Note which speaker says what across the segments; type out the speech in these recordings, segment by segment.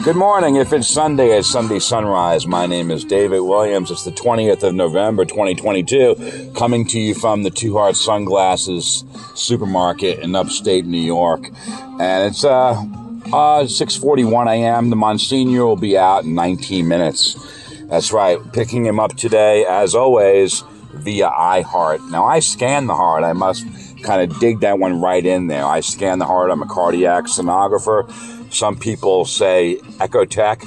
Speaker 1: Good morning. If it's Sunday, it's Sunday Sunrise. My name is David Williams. It's the 20th of November, 2022, coming to you from the Two Heart Sunglasses supermarket in upstate New York. And it's 6:41 a.m. The Monsignor will be out in 19 minutes. That's right. Picking him up today, as always, via iHeart. Now, I scan the heart. I must kind of dig that one right in there. I scan the heart. I'm a cardiac sonographer. Some people say ecotech,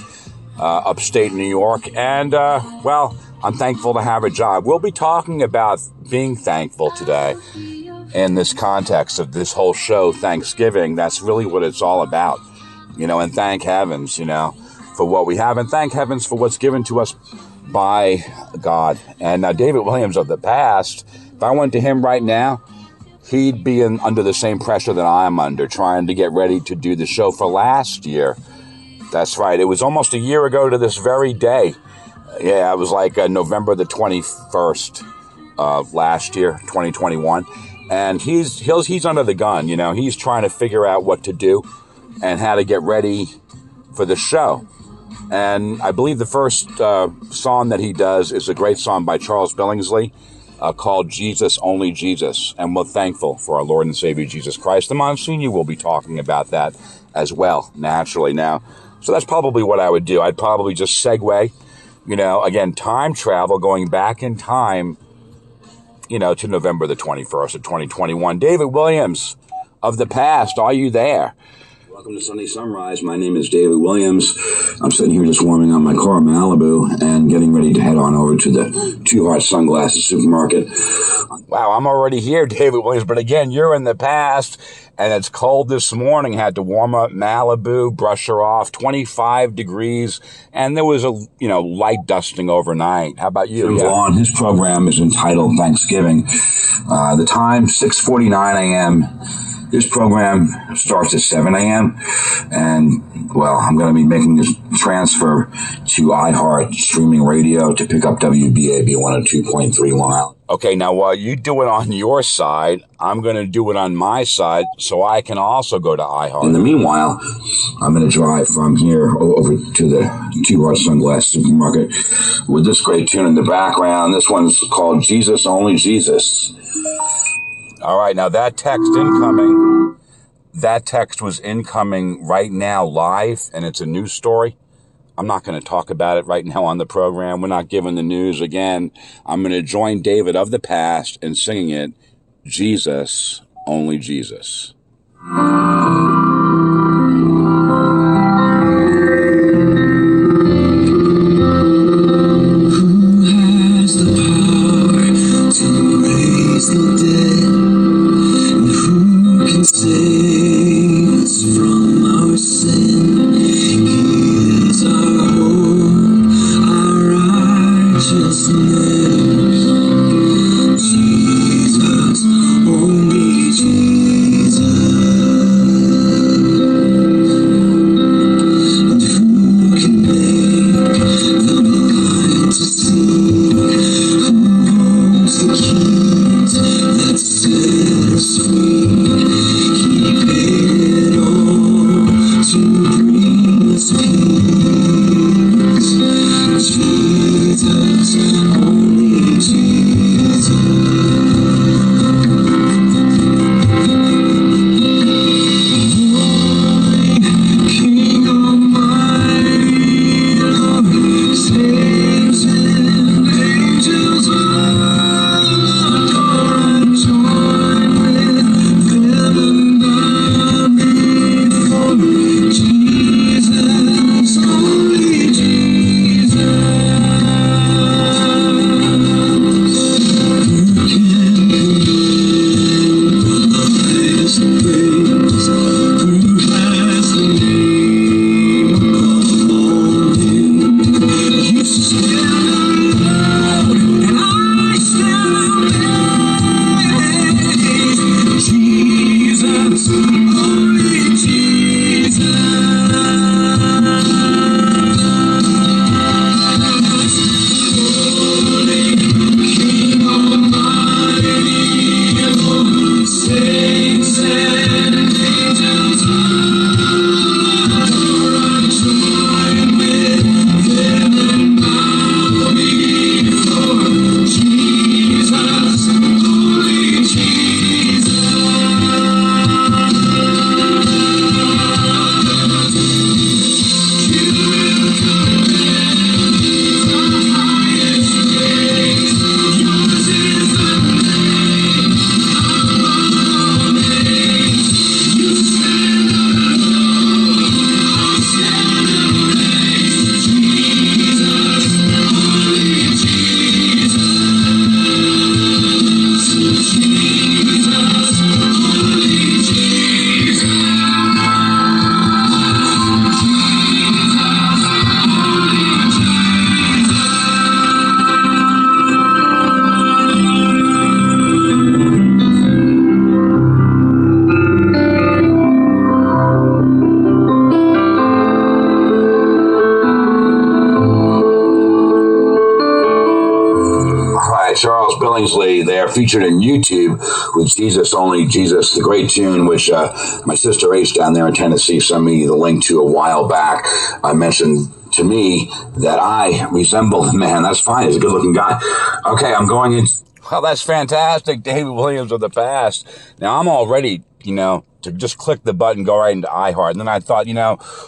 Speaker 1: upstate New York. And, well, I'm thankful to have a job. We'll be talking about being thankful today in this context of this whole show, Thanksgiving. That's really what it's all about, and thank heavens, for what we have, and thank heavens for what's given to us by God. And now David Williams of the past, if I went to him right now, he'd be under the same pressure that I'm under, trying to get ready to do the show for last year. That's right. It was almost a year ago to this very day. Yeah, it was like November the 21st of last year, 2021. And he's under the gun, He's trying to figure out what to do and how to get ready for the show. And I believe the first song that he does is a great song by Charles Billingsley, called Jesus, Only Jesus. And we're thankful for our Lord and Savior, Jesus Christ. The Monsignor will be talking about that as well, naturally now. So that's probably what I would do. I'd probably just segue, again, time travel, going back in time, to November the 21st of 2021. David Williams of the past, are you there? Welcome to Sunday Sunrise. My name is David Williams. I'm sitting here just warming up my car, Malibu, and getting ready to head on over to the Two Heart Sunglasses supermarket. Wow, I'm already here, David Williams. But again, you're in the past, and it's cold this morning. Had to warm up Malibu, brush her off, 25 degrees, and there was a light dusting overnight. How about you? Vlaun, his program is entitled Thanksgiving. The time, 6:49 a.m. This program starts at 7 a.m. And, well, I'm going to be making this transfer to iHeart streaming radio to pick up WBAB 102.3 Long Island. Okay, now while you do it on your side, I'm going to do it on my side so I can also go to iHeart. In the meanwhile, I'm going to drive from here over to the Two Heart Sunglass supermarket with this great tune in the background. This one's called Jesus, Only Jesus. All right, now that text was incoming right now live, and it's a news story. I'm not going to talk about it right now on the program. We're not giving the news again. I'm going to join David of the past in singing it, Jesus, Only Jesus.
Speaker 2: Jesus, only Jesus.
Speaker 1: Billingsley. They're featured in YouTube with Jesus Only Jesus, the great tune, which my sister H down there in Tennessee sent me the link to a while back. I mentioned to me that I resemble the man. That's fine. He's a good-looking guy. Okay, I'm going in. Well, that's fantastic. David Williams of the past. Now, I'm all ready, to just click the button, go right into iHeart. And then I thought,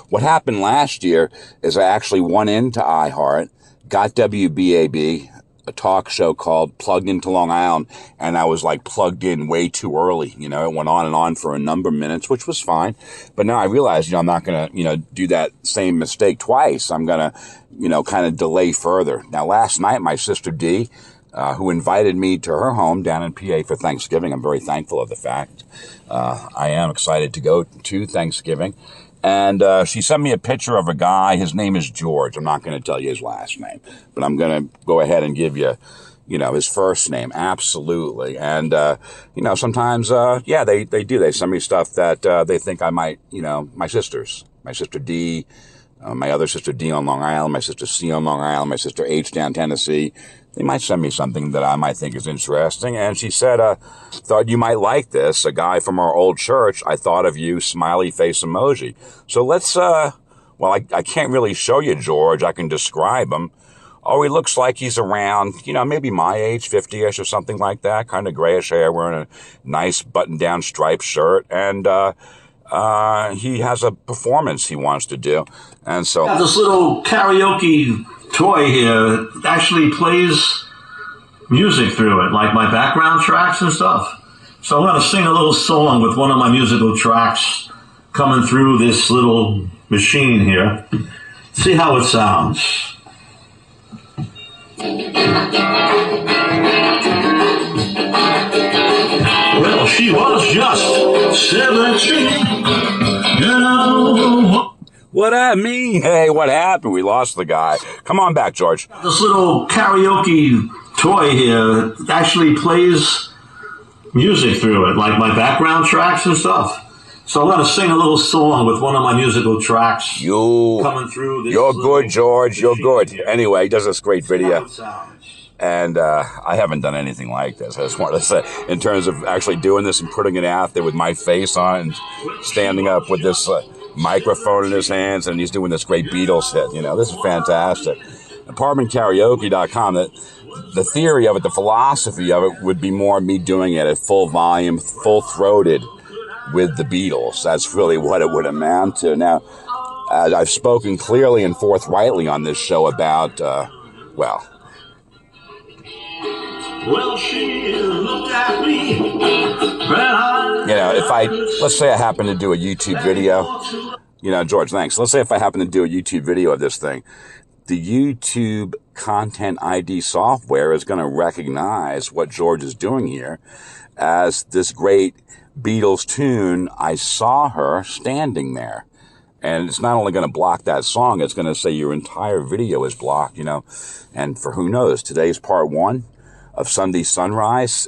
Speaker 1: what happened last year is I actually went into iHeart, got WBAB, a talk show called Plugged Into Long Island, and I was like plugged in way too early. It went on and on for a number of minutes, which was fine. But now I realize, I'm not going to, do that same mistake twice. I'm going to, kind of delay further. Now, last night, my sister Dee, who invited me to her home down in PA for Thanksgiving. I'm very thankful of the fact. I am excited to go to Thanksgiving. And she sent me a picture of a guy. His name is George. I'm not going to tell you his last name, but I'm going to go ahead and give you, his first name. Absolutely. And, sometimes, they do. They send me stuff that they think I might, my sister D, my other sister D on Long Island, my sister C on Long Island, my sister H down Tennessee. They might send me something that I might think is interesting. And she said, thought you might like this. A guy from our old church, I thought of you, smiley face emoji. So let's, I can't really show you George. I can describe him. Oh, he looks like he's around, maybe my age, 50-ish or something like that. Kind of grayish hair, wearing a nice button-down striped shirt. And he has a performance he wants to do. And so...
Speaker 2: got this little karaoke toy here. It actually plays music through it, like my background tracks and stuff. So I'm going to sing a little song with one of my musical tracks coming through this little machine here. See how it sounds. Well, she was just 17.
Speaker 1: What I mean? Hey, what happened? We lost the guy. Come on back, George.
Speaker 2: This little karaoke toy here actually plays music through it, like my background tracks and stuff. So I'm going to sing a little song with one of my musical tracks coming through.
Speaker 1: You're good, George. You're good. Anyway, he does this great video. And I haven't done anything like this. I just wanted to say, in terms of actually doing this and putting it out there with my face on it and standing up with this microphone in his hands, and he's doing this great Beatles hit. This is fantastic. ApartmentKaraoke.com. The theory of it, the philosophy of it, would be more me doing it at full volume, full-throated with the Beatles. That's really what it would amount to. Now, I've spoken clearly and forthrightly on this show about,
Speaker 2: she looked at me.
Speaker 1: Let's say I happen to do a YouTube video. George, thanks. Let's say if I happen to do a YouTube video of this thing, the YouTube Content ID software is going to recognize what George is doing here as this great Beatles tune. I saw her standing there. And it's not only going to block that song, it's going to say your entire video is blocked, And for who knows, today's part 1 of Sunday Sunrise,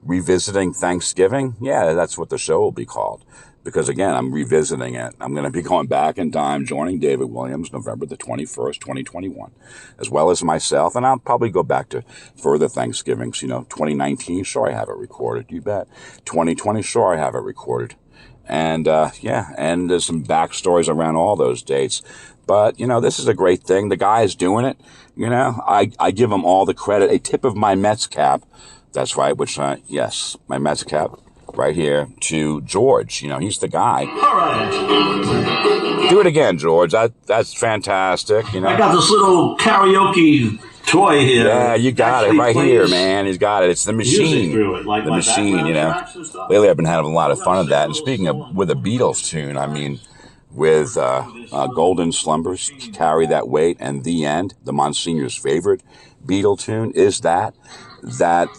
Speaker 1: revisiting Thanksgiving. Yeah, that's what the show will be called. Because again, I'm revisiting it. I'm going to be going back in time, joining David Williams, November the 21st, 2021, as well as myself. And I'll probably go back to further Thanksgivings. 2019, sure, I have it recorded. You bet. 2020, sure, I have it recorded. And, and there's some backstories around all those dates. But, this is a great thing. The guy is doing it. I give him all the credit. A tip of my Mets cap. That's right, yes, my Mets cap right here to George. He's the guy.
Speaker 2: All right.
Speaker 1: Do it again, George. That's fantastic.
Speaker 2: I got this little karaoke toy here.
Speaker 1: Yeah, you got it right here, man. He's got it. It's the machine.
Speaker 2: Like
Speaker 1: the machine, Lately, I've been having a lot of fun of that. And speaking of with a Beatles tune, with Golden Slumbers, Carry That Weight, and The End, the Monsignor's favorite Beatle tune, is that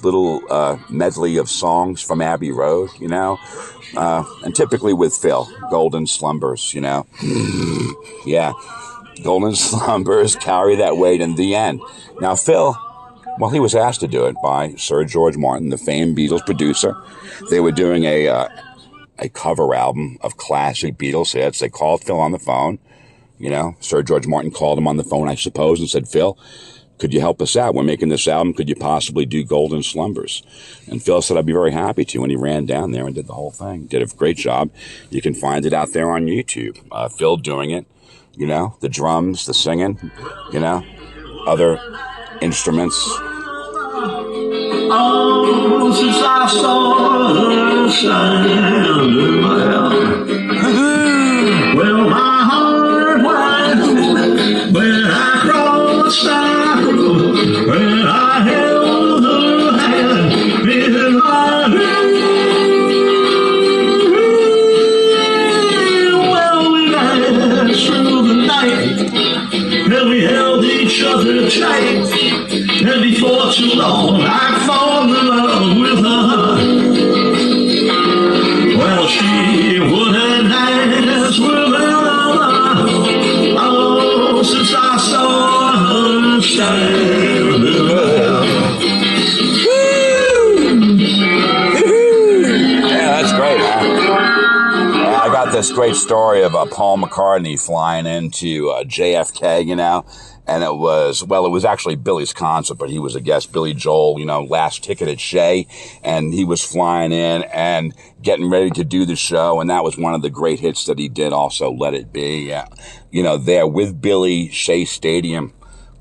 Speaker 1: little medley of songs from Abbey Road, and typically with Phil, Golden Slumbers, yeah, Golden Slumbers, Carry That Weight, and The End. Now, Phil, he was asked to do it by Sir George Martin, the famed Beatles producer. They were doing a cover album of classic Beatles hits. They called Phil on the phone. Sir George Martin called him on the phone, I suppose, and said, Phil, could you help us out? We're making this album. Could you possibly do Golden Slumbers? And Phil said, I'd be very happy to. And he ran down there and did the whole thing. Did a great job. You can find it out there on YouTube. Phil doing it, you know, the drums, the singing, you know, other instruments.
Speaker 2: Oh, since I saw her stand well, my heart went when I crossed that road, when I held her hand in my hand. Well, we danced through the night, and we held each other tight. And before too long, I'd fall in love with her. Well, she wouldn't dance with another. Oh, since I saw her stand there.
Speaker 1: Yeah, that's great, man. I got this great story about Paul McCartney flying into JFK, you know. And it was actually Billy's concert, but he was a guest, Billy Joel, you know, last ticket at Shea. And he was flying in and getting ready to do the show. And that was one of the great hits that he did also, Let It Be. You know, there with Billy, Shea Stadium.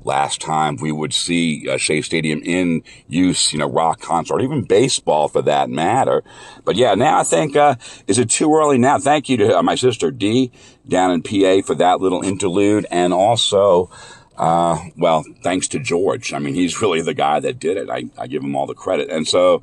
Speaker 1: Last time we would see Shea Stadium in use, you know, rock concert, or even baseball for that matter. But yeah, now I think, is it too early now? Thank you to my sister Dee down in PA for that little interlude. And also, well, thanks to George. I mean, he's really the guy that did it. I give him all the credit. And so,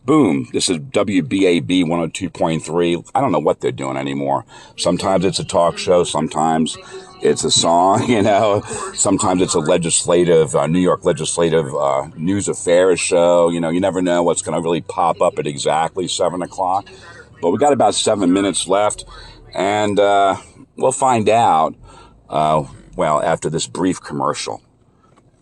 Speaker 1: boom, this is WBAB 102.3. I don't know what they're doing anymore. Sometimes it's a talk show. Sometimes it's a song, you know. Sometimes it's a legislative, New York legislative news affairs show. You know, you never know what's going to really pop up at exactly 7 o'clock. But we got about 7 minutes left. And we'll find out. Well, after this brief commercial.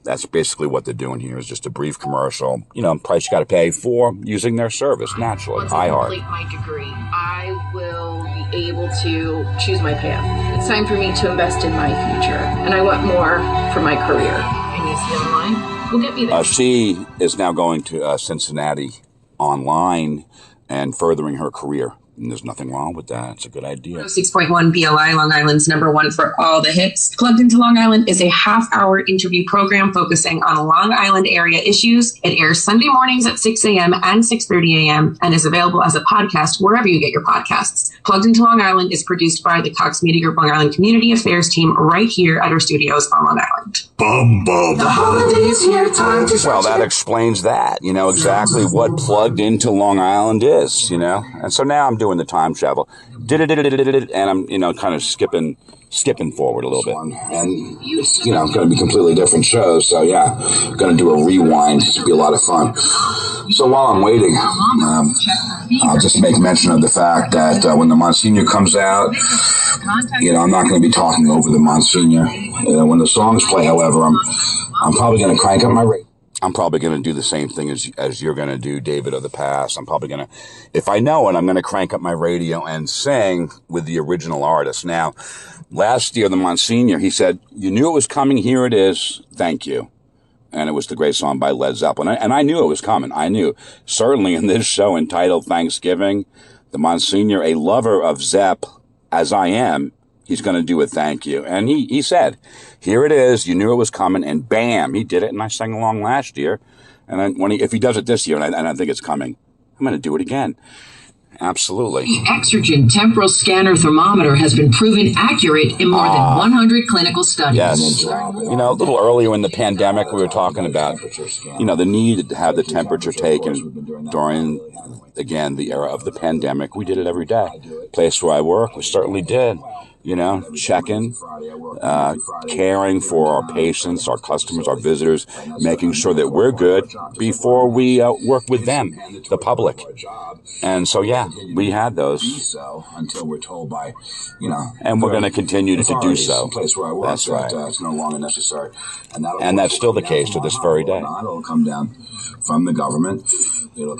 Speaker 1: That's basically what they're doing here, is just a brief commercial. You know, price you got to pay for using their service, naturally.
Speaker 3: Once I complete my degree, I will be able to choose my path. It's time for me to invest in my future, and I want more for my career. And UC Online will get me there.
Speaker 1: She is now going to Cincinnati Online and furthering her career. And there's nothing wrong with that. It's a good idea.
Speaker 4: 6.1 BLI, Long Island's #1 for all the hits. Plugged into Long Island is a half-hour interview program focusing on Long Island area issues. It airs Sunday mornings at 6 a.m. and 6:30 a.m. and is available as a podcast wherever you get your podcasts. Plugged into Long Island is produced by the Cox Media Group Long Island Community Affairs team right here at our studios on Long Island.
Speaker 2: Bum, bum. The holidays here, time to
Speaker 1: well, that explains that, you know, exactly what Plugged Into Long Island is, you know. And so now I'm doing the time travel. And I'm, you know, kind of skipping forward a little bit. And it's, you know, going to be completely different shows. So yeah, going to do a rewind. It'll be a lot of fun. So while I'm waiting, I'll just make mention of the fact that when the Monsignor comes out, you know, I'm not going to be talking over the Monsignor. When the songs play, however, I'm probably going to crank up my rate. I'm probably going to do the same thing as you're going to do, David of the past. I'm probably going to, if I know it, I'm going to crank up my radio and sing with the original artist. Now, last year, the Monsignor, he said, you knew it was coming. Here it is. Thank you. And it was the great song by Led Zeppelin. And I knew it was coming. I knew. Certainly in this show entitled Thanksgiving, the Monsignor, a lover of Zepp, as I am, he's going to do a thank you. And he said, here it is. You knew it was coming. And bam, he did it. And I sang along last year. And if he does it this year, and I think it's coming, I'm going to do it again. Absolutely.
Speaker 5: The Exergen temporal scanner thermometer has been proven accurate in more than 100 clinical studies.
Speaker 1: Yes. You know, a little earlier in the pandemic, we were talking about, you know, the need to have the temperature taken during, again, the era of the pandemic. We did it every day. Place where I work, we certainly did. You know, checking, caring for our patients, our customers, our visitors, making sure that we're good before we work with them, the public. And so, yeah, we had those. Until we're told by, you know, and we're going to continue to do so. That's right. It's no longer necessary. And that's still the case to this very day. It'll come down from the government.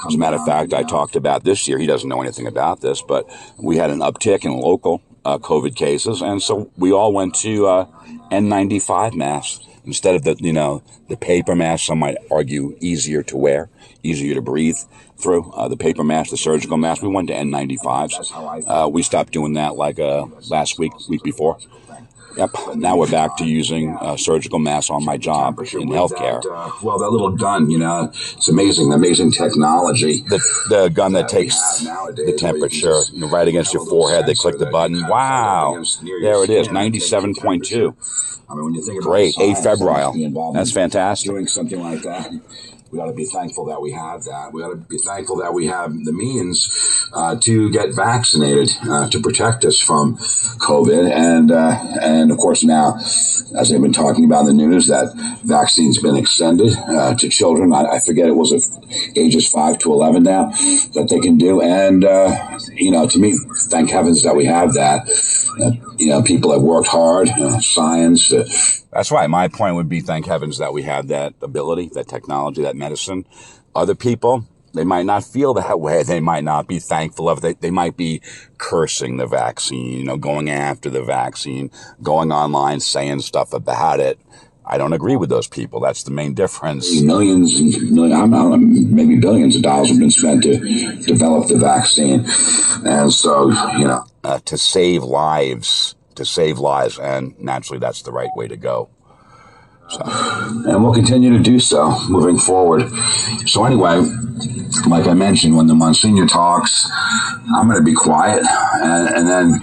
Speaker 1: As a matter of fact, I talked about this year. He doesn't know anything about this, but we had an uptick in local COVID cases, and so we all went to N95 masks. Instead of the paper mask, some might argue easier to wear, easier to breathe through. The paper mask, the surgical mask, we went to N95s. We stopped doing that like last week before. Yep. Now we're back to using surgical masks on my job in healthcare. That little gun, it's amazing technology. The gun that takes the temperature right against your forehead. They click the button. Wow. There it is, 97.2. I mean, when you think about great, afebrile. That's fantastic. Doing something like that. We ought to be thankful that we have that. We ought to be thankful that we have the means to get vaccinated to protect us from COVID. And of course now, as they've been talking about in the news, that vaccine's been extended to children. I forget, it was ages 5 to 11 now that they can do. And, to me, thank heavens that we have that. People have worked hard, science. That's right. My point would be thank heavens that we have that ability, that technology, that medicine. Other people, they might not feel that way. They might not be thankful of it. They might be cursing the vaccine, going after the vaccine, going online, saying stuff about it. I don't agree with those people. That's the main difference. Millions, maybe billions of dollars have been spent to develop the vaccine. And so, to save lives. And naturally, that's the right way to go. And we'll continue to do so moving forward. So anyway, like I mentioned, when the Monsignor talks, I'm going to be quiet. And then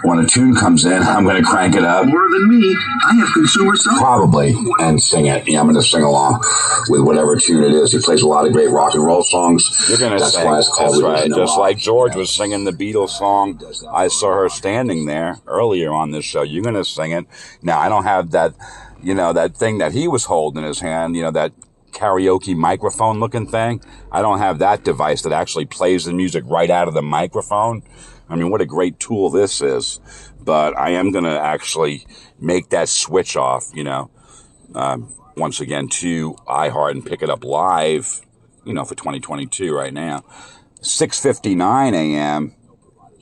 Speaker 1: when a tune comes in, I'm going to crank it up.
Speaker 6: More than me, I have consumer self.
Speaker 1: Probably, and sing it. I'm going to sing along with whatever tune it is. He plays a lot of great rock and roll songs. You're going to sing. Why it's called Religion and Rock. Just like George was singing the Beatles song. I saw her standing there earlier on this show. You're going to sing it. Now, I don't have that, that thing that he was holding in his hand, that karaoke microphone looking thing. I don't have that device that actually plays the music right out of the microphone. I mean, what a great tool this is. But I am going to actually make that switch off, once again to iHeart and pick it up live, for 2022 right now. 6:59 a.m.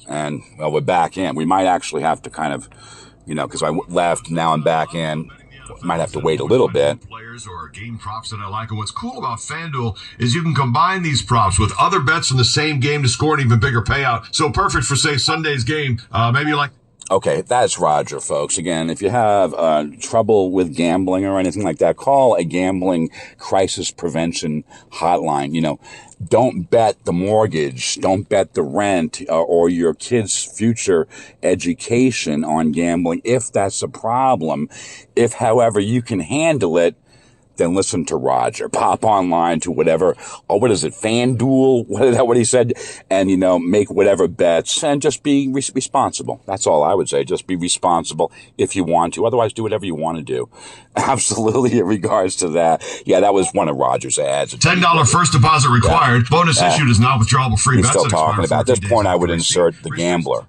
Speaker 1: And, we're back in. We might actually have to kind of, because I left, now I'm back in. Might have to wait a little bit.
Speaker 7: Players or game props that I like. And what's cool about FanDuel is you can combine these props with other bets in the same game to score an even bigger payout. So perfect for, say, Sunday's game. Maybe you like...
Speaker 1: Okay, that's Roger, folks. Again, if you have trouble with gambling or anything like that, call a gambling crisis prevention hotline. Don't bet the mortgage, don't bet the rent or your kid's future education on gambling if that's a problem. If, however, you can handle it, then listen to Roger. Pop online to whatever, what is it, FanDuel? What he said? And, make whatever bets and just be responsible. That's all I would say. Just be responsible if you want to. Otherwise, do whatever you want to do. Absolutely, in regards to that. Yeah, that was one of Roger's ads.
Speaker 7: $10 first deposit required. Yeah. Bonus issued is not withdrawable free.
Speaker 1: He's still talking about. At this point, I would insert The Gambler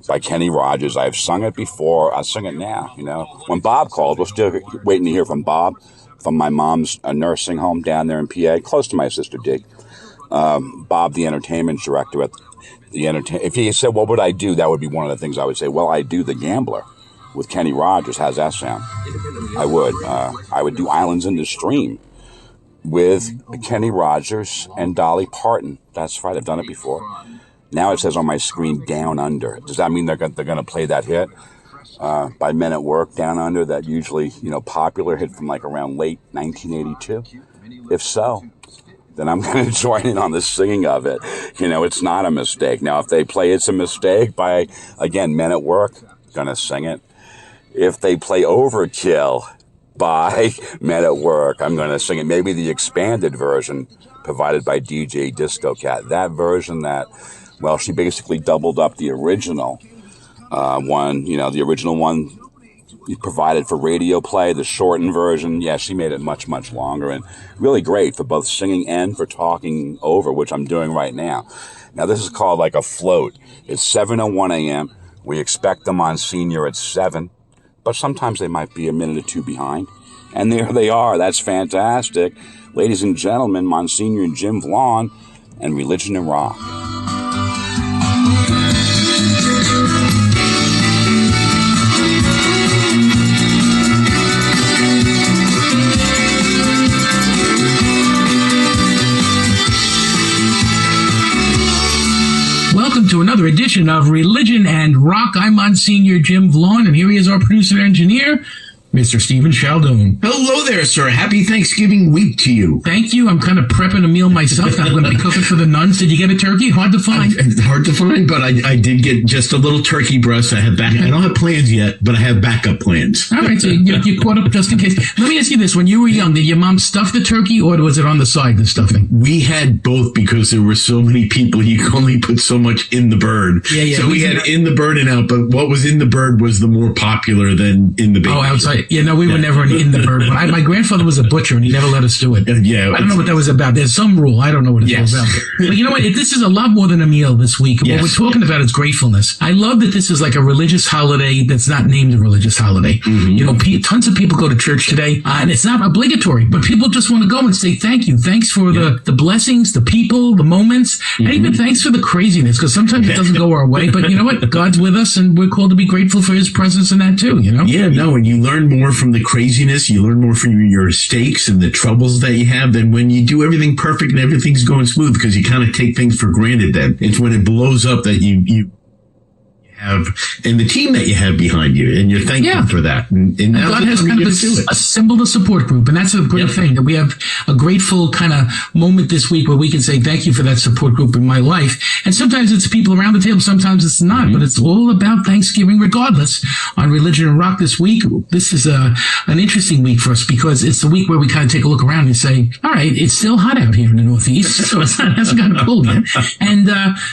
Speaker 1: by Kenny Rogers. I've sung it before. I'll sing it now, When Bob called, we're still waiting to hear from Bob. From my mom's nursing home down there in PA, close to my sister Dig. Bob, the entertainment director at the if he said, what would I do? That would be one of the things I would say. Well, I do The Gambler with Kenny Rogers. How's that sound? I would do Islands in the Stream with Kenny Rogers and Dolly Parton. That's right. I've done it before. Now it says on my screen, Down Under. Does that mean they're going to play that hit? By Men at Work, Down Under, that usually, popular hit from like around late 1982? If so, then I'm going to join in on the singing of it. It's not a mistake. Now, if they play It's a Mistake by, again, Men at Work, going to sing it. If they play Overkill by Men at Work, I'm going to sing it. Maybe the expanded version provided by DJ Disco Cat. That version that, she basically doubled up the original one, the original one provided for radio play, the shortened version. Yeah, she made it much, much longer and really great for both singing and for talking over, which I'm doing right now. Now, this is called like a float. It's 7:01 a.m. We expect the Monsignor at 7, but sometimes they might be a minute or two behind. And there they are. That's fantastic. Ladies and gentlemen, Monsignor and Jim Vlaun and Religion and Rock.
Speaker 8: another edition of Religion and Rock. I'm Monsignor Jim Vlaun, and here he is, our producer and engineer, Mr. Stephen Sheldon.
Speaker 9: Hello there, sir. Happy Thanksgiving week to you.
Speaker 8: Thank you. I'm kind of prepping a meal myself. I'm going to be cooking for the nuns. Did you get a turkey? Hard to find.
Speaker 9: Hard to find, but I did get just a little turkey breast. I don't have plans yet, but I have backup plans.
Speaker 8: All right, so you caught up just in case. Let me ask you this. When you were young, did your mom stuff the turkey, or was it on the side, the stuffing?
Speaker 9: We had both because there were so many people. You could only put so much in the bird.
Speaker 8: Yeah.
Speaker 9: So we had in the bird and out, but what was in the bird was the more popular than in the baby.
Speaker 8: Oh, outside. Yeah, no, we were never in the bird. My grandfather was a butcher, and he never let us do it.
Speaker 9: Yeah.
Speaker 8: I don't know what that was about. There's some rule. I don't know what it's all about. But you know what? This is a lot more than a meal this week. What we're talking about is gratefulness. I love that this is like a religious holiday that's not named a religious holiday. Mm-hmm. You know, tons of people go to church today, and it's not obligatory, but people just want to go and say thank you. Thanks for the blessings, the people, the moments, and even thanks for the craziness, because sometimes it doesn't go our way. But you know what? God's with us, and we're called to be grateful for his presence in that too, you know?
Speaker 9: Yeah, no, and you learn more from the craziness. You learn more from your mistakes and the troubles that you have than when you do everything perfect and everything's going smooth, because you kind of take things for granted then. It's when it blows up that you have, and the team that you have behind you, and you're thankful for that. And
Speaker 8: God has kind of assembled a support group, and that's a great thing, that we have a grateful kind of moment this week where we can say thank you for that support group in my life. And sometimes it's people around the table, sometimes it's not, but it's all about Thanksgiving regardless. On Religion and Rock this week, this is an interesting week for us, because it's the week where we kind of take a look around and say, all right, it's still hot out here in the Northeast, so it hasn't gotten cold yet. And,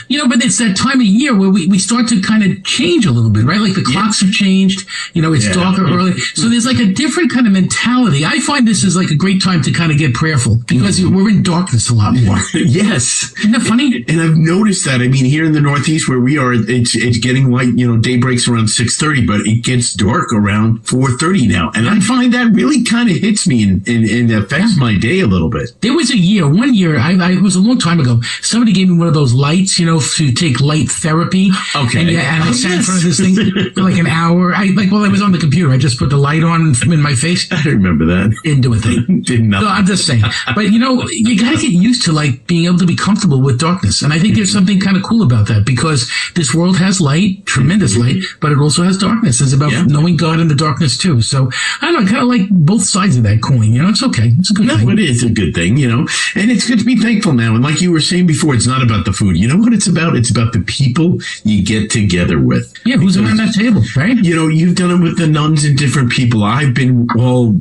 Speaker 8: you know, but it's that time of year where we start to kind of change a little bit, right? Like the clocks have changed, you know, it's darker early. So there's like a different kind of mentality. I find this is like a great time to kind of get prayerful, because we're in darkness a lot more.
Speaker 9: Yes.
Speaker 8: Isn't that funny?
Speaker 9: And I've noticed that. I mean, here in the Northeast where we are, it's getting light, you know, day breaks around 6:30, but it gets dark around 4:30 now. And I find that really kind of hits me and affects my day a little bit.
Speaker 8: There was one year, it was a long time ago, somebody gave me one of those lights, you know, to take light therapy.
Speaker 9: Okay.
Speaker 8: And I sat in front of this thing for like an hour. While I was on the computer, I just put the light on in my face.
Speaker 9: I remember that.
Speaker 8: Didn't do a thing.
Speaker 9: Did nothing.
Speaker 8: No, I'm just saying. But you know, you gotta get used to like being able to be comfortable with darkness. And I think there's something kind of cool about that, because this world has light, tremendous light, but it also has darkness. It's about knowing God in the darkness too. So I don't know, kind of like both sides of that coin. You know, it's okay. It's a good thing.
Speaker 9: No, it is a good thing, you know, and it's good to be thankful now. And like you were saying before, it's not about the food. You know what it's about? It's about the people you get together with.
Speaker 8: Yeah, who's around that table, right?
Speaker 9: You know, you've done it with the nuns and different people. I've been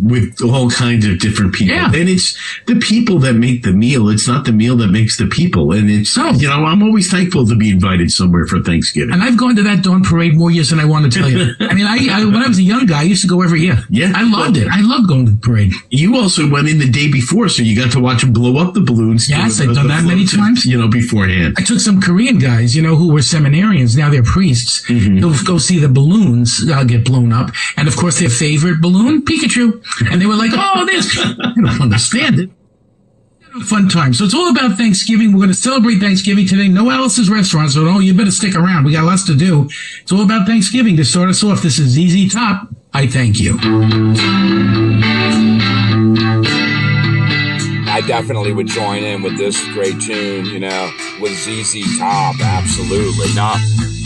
Speaker 9: with all kinds of different people.
Speaker 8: Yeah.
Speaker 9: And it's the people that make the meal. It's not the meal that makes the people. And it's, you know, I'm always thankful to be invited somewhere for Thanksgiving.
Speaker 8: And I've gone to that dawn parade more years than I want to tell you. I mean, I when I was a young guy, I used to go every year.
Speaker 9: Yeah.
Speaker 8: I loved it. I loved going to the parade.
Speaker 9: You also went in the day before, so you got to watch them blow up the balloons.
Speaker 8: Yes, I've done that many times.
Speaker 9: You know, beforehand.
Speaker 8: I took some Korean guys, you know, who were seminarians. Now they're priests. They'll go see the balloons get blown up. And of course, their favorite balloon, Pikachu. And they were like, oh, this. I don't understand it. Fun time. So it's all about Thanksgiving. We're going to celebrate Thanksgiving today. No Alice's Restaurant, so no, you better stick around. We got lots to do. It's all about Thanksgiving. To start us off, this is ZZ Top. I Thank You.
Speaker 1: I definitely would join in with this great tune, you know, with ZZ Top. Absolutely. Now,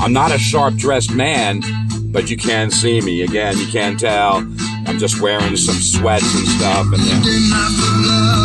Speaker 1: I'm not a sharp-dressed man, but you can see me. Again, you can't tell. I'm just wearing some sweats and stuff. And yeah.
Speaker 10: Feel so good.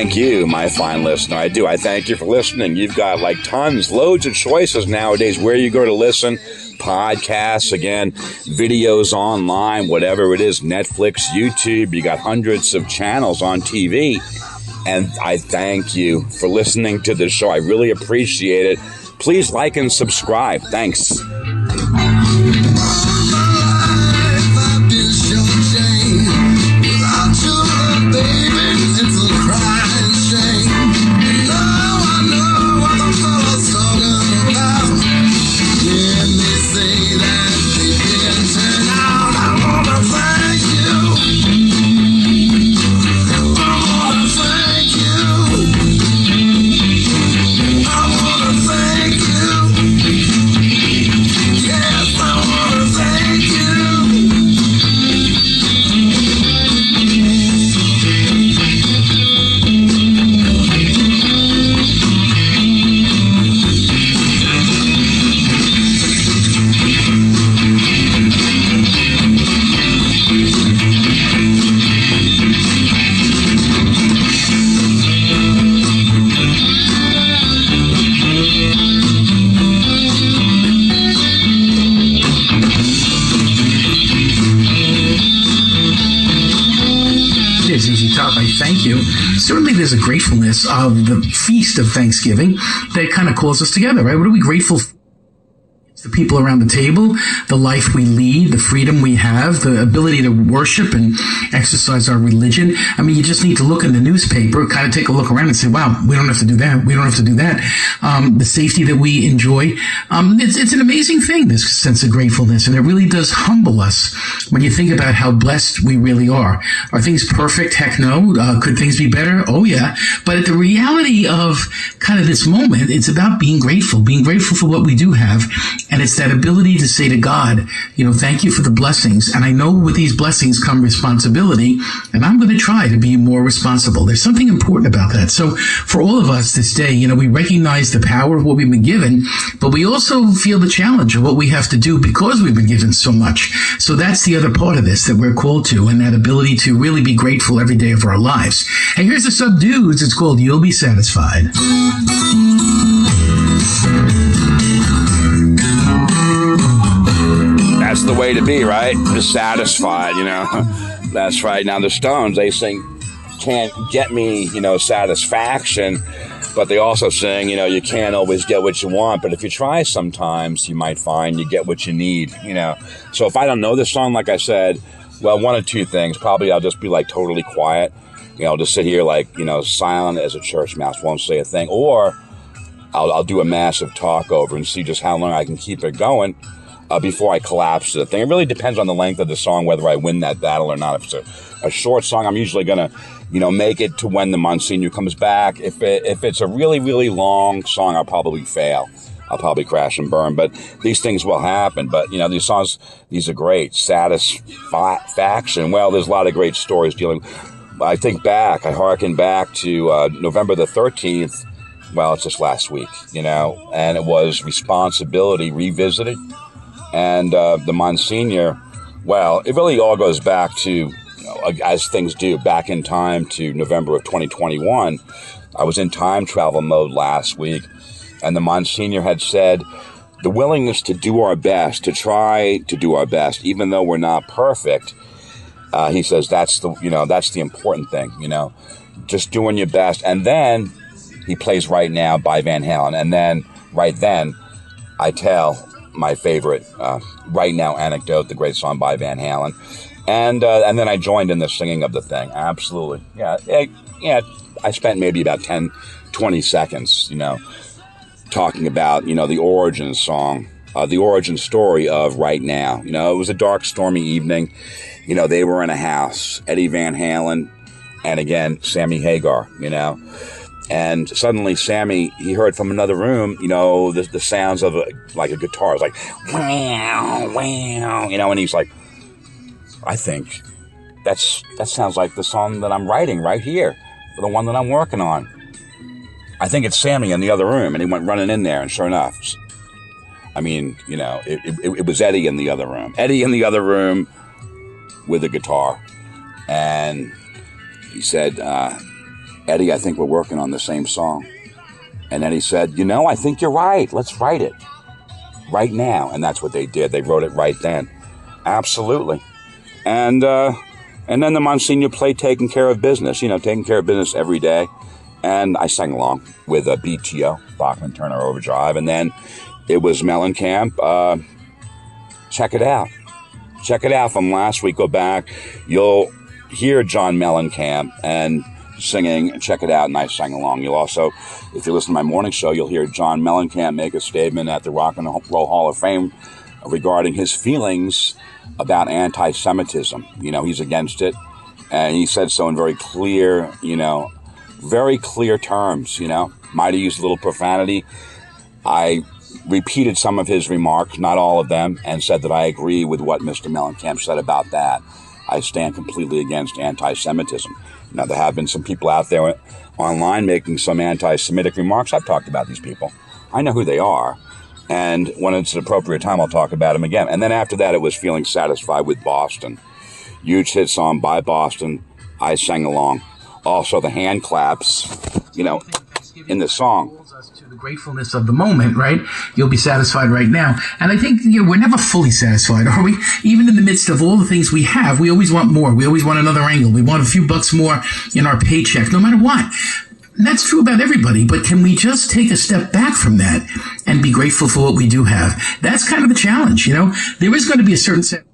Speaker 1: thank you, my fine listener. I do. I thank you for listening. You've got like tons, loads of choices nowadays where you go to listen. Podcasts, again, videos online, whatever it is, Netflix, YouTube. You got hundreds of channels on TV. And I thank you for listening to the show. I really appreciate it. Please like and subscribe. Thanks.
Speaker 8: Thank you. Certainly there's a gratefulness of the feast of Thanksgiving that kind of calls us together, right? What are we grateful for? It's the people around the table, the life we lead, the freedom we have, the ability to worship and exercise our religion. I mean, you just need to look in the newspaper, kind of take a look around and say, wow, we don't have to do that. We don't have to do that. The safety that we enjoy. It's an amazing thing, this sense of gratefulness. And it really does humble us when you think about how blessed we really are. Are things perfect? Heck no. Could things be better? Oh, yeah. But the reality of kind of this moment, it's about being grateful for what we do have. And it's that ability to say to God, thank you for the blessings. And I know with these blessings come responsibility, and I'm going to try to be more responsible. There's something important about that. So for all of us this day, we recognize the power of what we've been given, but we also feel the challenge of what we have to do because we've been given so much. So that's the other part of this that we're called to, and that ability to really be grateful every day of our lives. And here's the Subdues. It's called You'll Be Satisfied.
Speaker 1: That's the way to be, right? Just satisfied, That's right. Now, the Stones, they sing, can't get me, satisfaction. But they also sing, you can't always get what you want. But if you try sometimes, you might find you get what you need, So if I don't know this song, like I said, well, one of two things. Probably I'll just be like totally quiet. Just sit here like, silent as a church mouse, won't say a thing. Or I'll do a massive talk over and see just how long I can keep it going. Before I collapse the thing. It really depends on the length of the song, whether I win that battle or not. If it's a short song, I'm usually going to, make it to when the Monsignor comes back. If it's a really, really long song, I'll probably fail. I'll probably crash and burn. But these things will happen. But, these songs, these are great. Satisfaction. Well, there's a lot of great stories dealing. I harken back to November the 13th. Well, it's just last week, and it was Responsibility Revisited. And the Monsignor, well, it really all goes back to, as things do, back in time to November of 2021. I was in time travel mode last week, and the Monsignor had said the willingness to do our best, to try to do our best, even though we're not perfect. He says that's the important thing, just doing your best. And then he plays Right Now by Van Halen, and then right then I tell my favorite Right Now anecdote, the great song by Van Halen, and then I joined in the singing of the thing. Absolutely, yeah. I spent maybe about 10, 20 seconds, talking about the origin song, the origin story of Right Now. It was a dark, stormy evening. They were in a house, Eddie Van Halen, and again Sammy Hagar. And suddenly Sammy, he heard from another room, the sounds of like a guitar. It's like, wow, wow, and he's like, I think that sounds like the song that I'm writing right here, the one that I'm working on. I think it's Sammy in the other room. And he went running in there, and sure enough, it was Eddie in the other room. Eddie in the other room with a guitar. And he said, Eddie, I think we're working on the same song. And then he said, you know, I think you're right. Let's write it right now. And that's what they did. They wrote it right then. Absolutely. And then the Monsignor played Taking Care of Business, you know, Taking Care of Business every day. And I sang along with a BTO, Bachman Turner Overdrive. And then it was Mellencamp. Check it out. Check it out from last week. Go back. You'll hear John Mellencamp and singing. Check it out. And I sang along. You'll also, if you listen to my morning show, you'll hear John Mellencamp make a statement at the Rock and Roll Hall of Fame regarding his feelings about anti-Semitism. You know, he's against it. And he said so in very clear, very clear terms, Might have used a little profanity. I repeated some of his remarks, not all of them, and said that I agree with what Mr. Mellencamp said about that. I stand completely against anti-Semitism. Now, there have been some people out there online making some anti-Semitic remarks. I've talked about these people. I know who they are. And when it's an appropriate time, I'll talk about them again. And then after that, it was Feeling Satisfied with Boston. Huge hit song by Boston. I sang along. Also, the hand claps, in the song.
Speaker 8: To the gratefulness of the moment, right? You'll be satisfied right now. And I think we're never fully satisfied, are we? Even in the midst of all the things we have, we always want more. We always want another angle. We want a few bucks more in our paycheck, no matter what. And that's true about everybody, but can we just take a step back from that and be grateful for what we do have? That's kind of the challenge, There is going to be a certain set.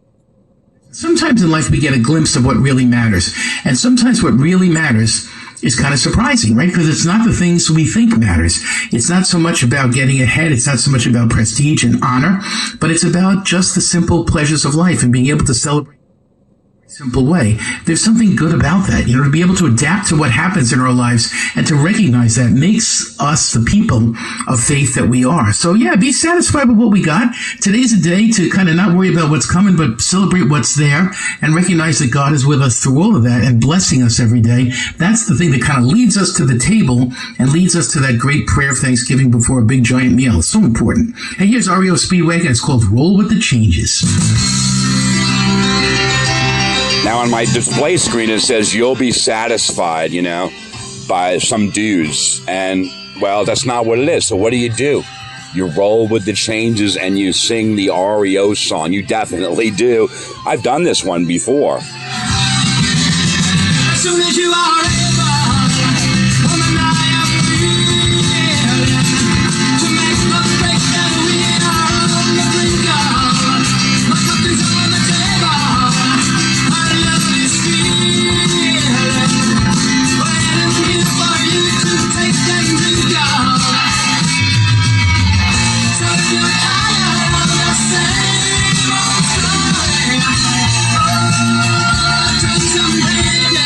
Speaker 8: Sometimes in life we get a glimpse of what really matters. And sometimes what really matters is kind of surprising, right? Because it's not the things we think matters. It's not so much about getting ahead. It's not so much about prestige and honor, but it's about just the simple pleasures of life and being able to celebrate in a simple way. There's something good about that, to be able to adapt to what happens in our lives and to recognize that makes us the people of faith that we are. So yeah, be satisfied with what we got. Today's a day to kind of not worry about what's coming, but celebrate what's there and recognize that God is with us through all of that and blessing us every day. That's the thing that kind of leads us to the table and leads us to that great prayer of thanksgiving before a big giant meal. It's so important. Hey, here's REO Speedwagon. It's called Roll with the Changes.
Speaker 1: Now on my display screen, it says, you'll be satisfied, by some dudes. And, well, that's not what it is. So what do? You roll with the changes and you sing the REO song. You definitely do. I've done this one before.
Speaker 10: As soon as you are able, woman, I am feeling to make the break that we are on the brink of. My cup is on the table. My love is feeling. Waiting here for you to take and drink of. So if you're tired of the same old story, oh, turn some pages.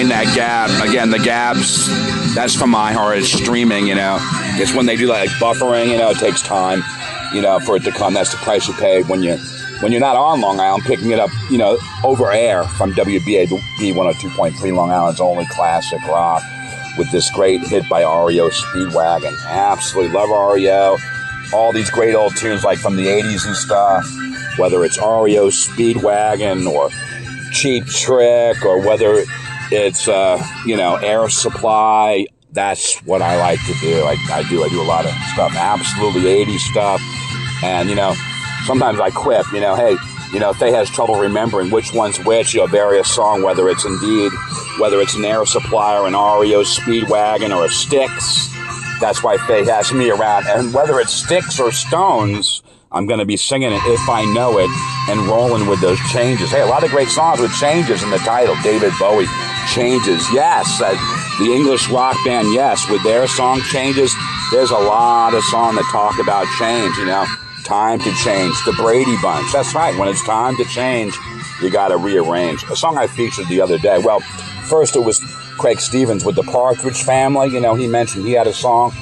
Speaker 1: find that gap. Again, the gaps, that's from my heart. It's streaming, It's when they do like buffering, it takes time, for it to come. That's the price you pay when you're not on Long Island, picking it up, over air from WBAB 102.3 Long Island's only classic rock, with this great hit by REO, Speedwagon. Absolutely love REO. All these great old tunes like from the 80s and stuff, whether it's REO, Speedwagon, or Cheap Trick, or whether it's, Air Supply. That's what I like to do. I do a lot of stuff, absolutely 80s stuff. And, sometimes I quip, hey, if they has trouble remembering which one's which, various song, whether it's an Air Supply or an REO Speedwagon or a Styx, that's why Faye has me around. And whether it's Styx or Stones, I'm going to be singing it if I know it and rolling with those changes. Hey, a lot of great songs with changes in the title. David Bowie, Changes. Yes, the English rock band, yes, with their song Changes, there's a lot of songs that talk about change, Time to Change, the Brady Bunch. That's right. When it's time to change, you got to rearrange. A song I featured the other day. Well, first it was Craig Stevens with the Partridge Family. He mentioned he had a song.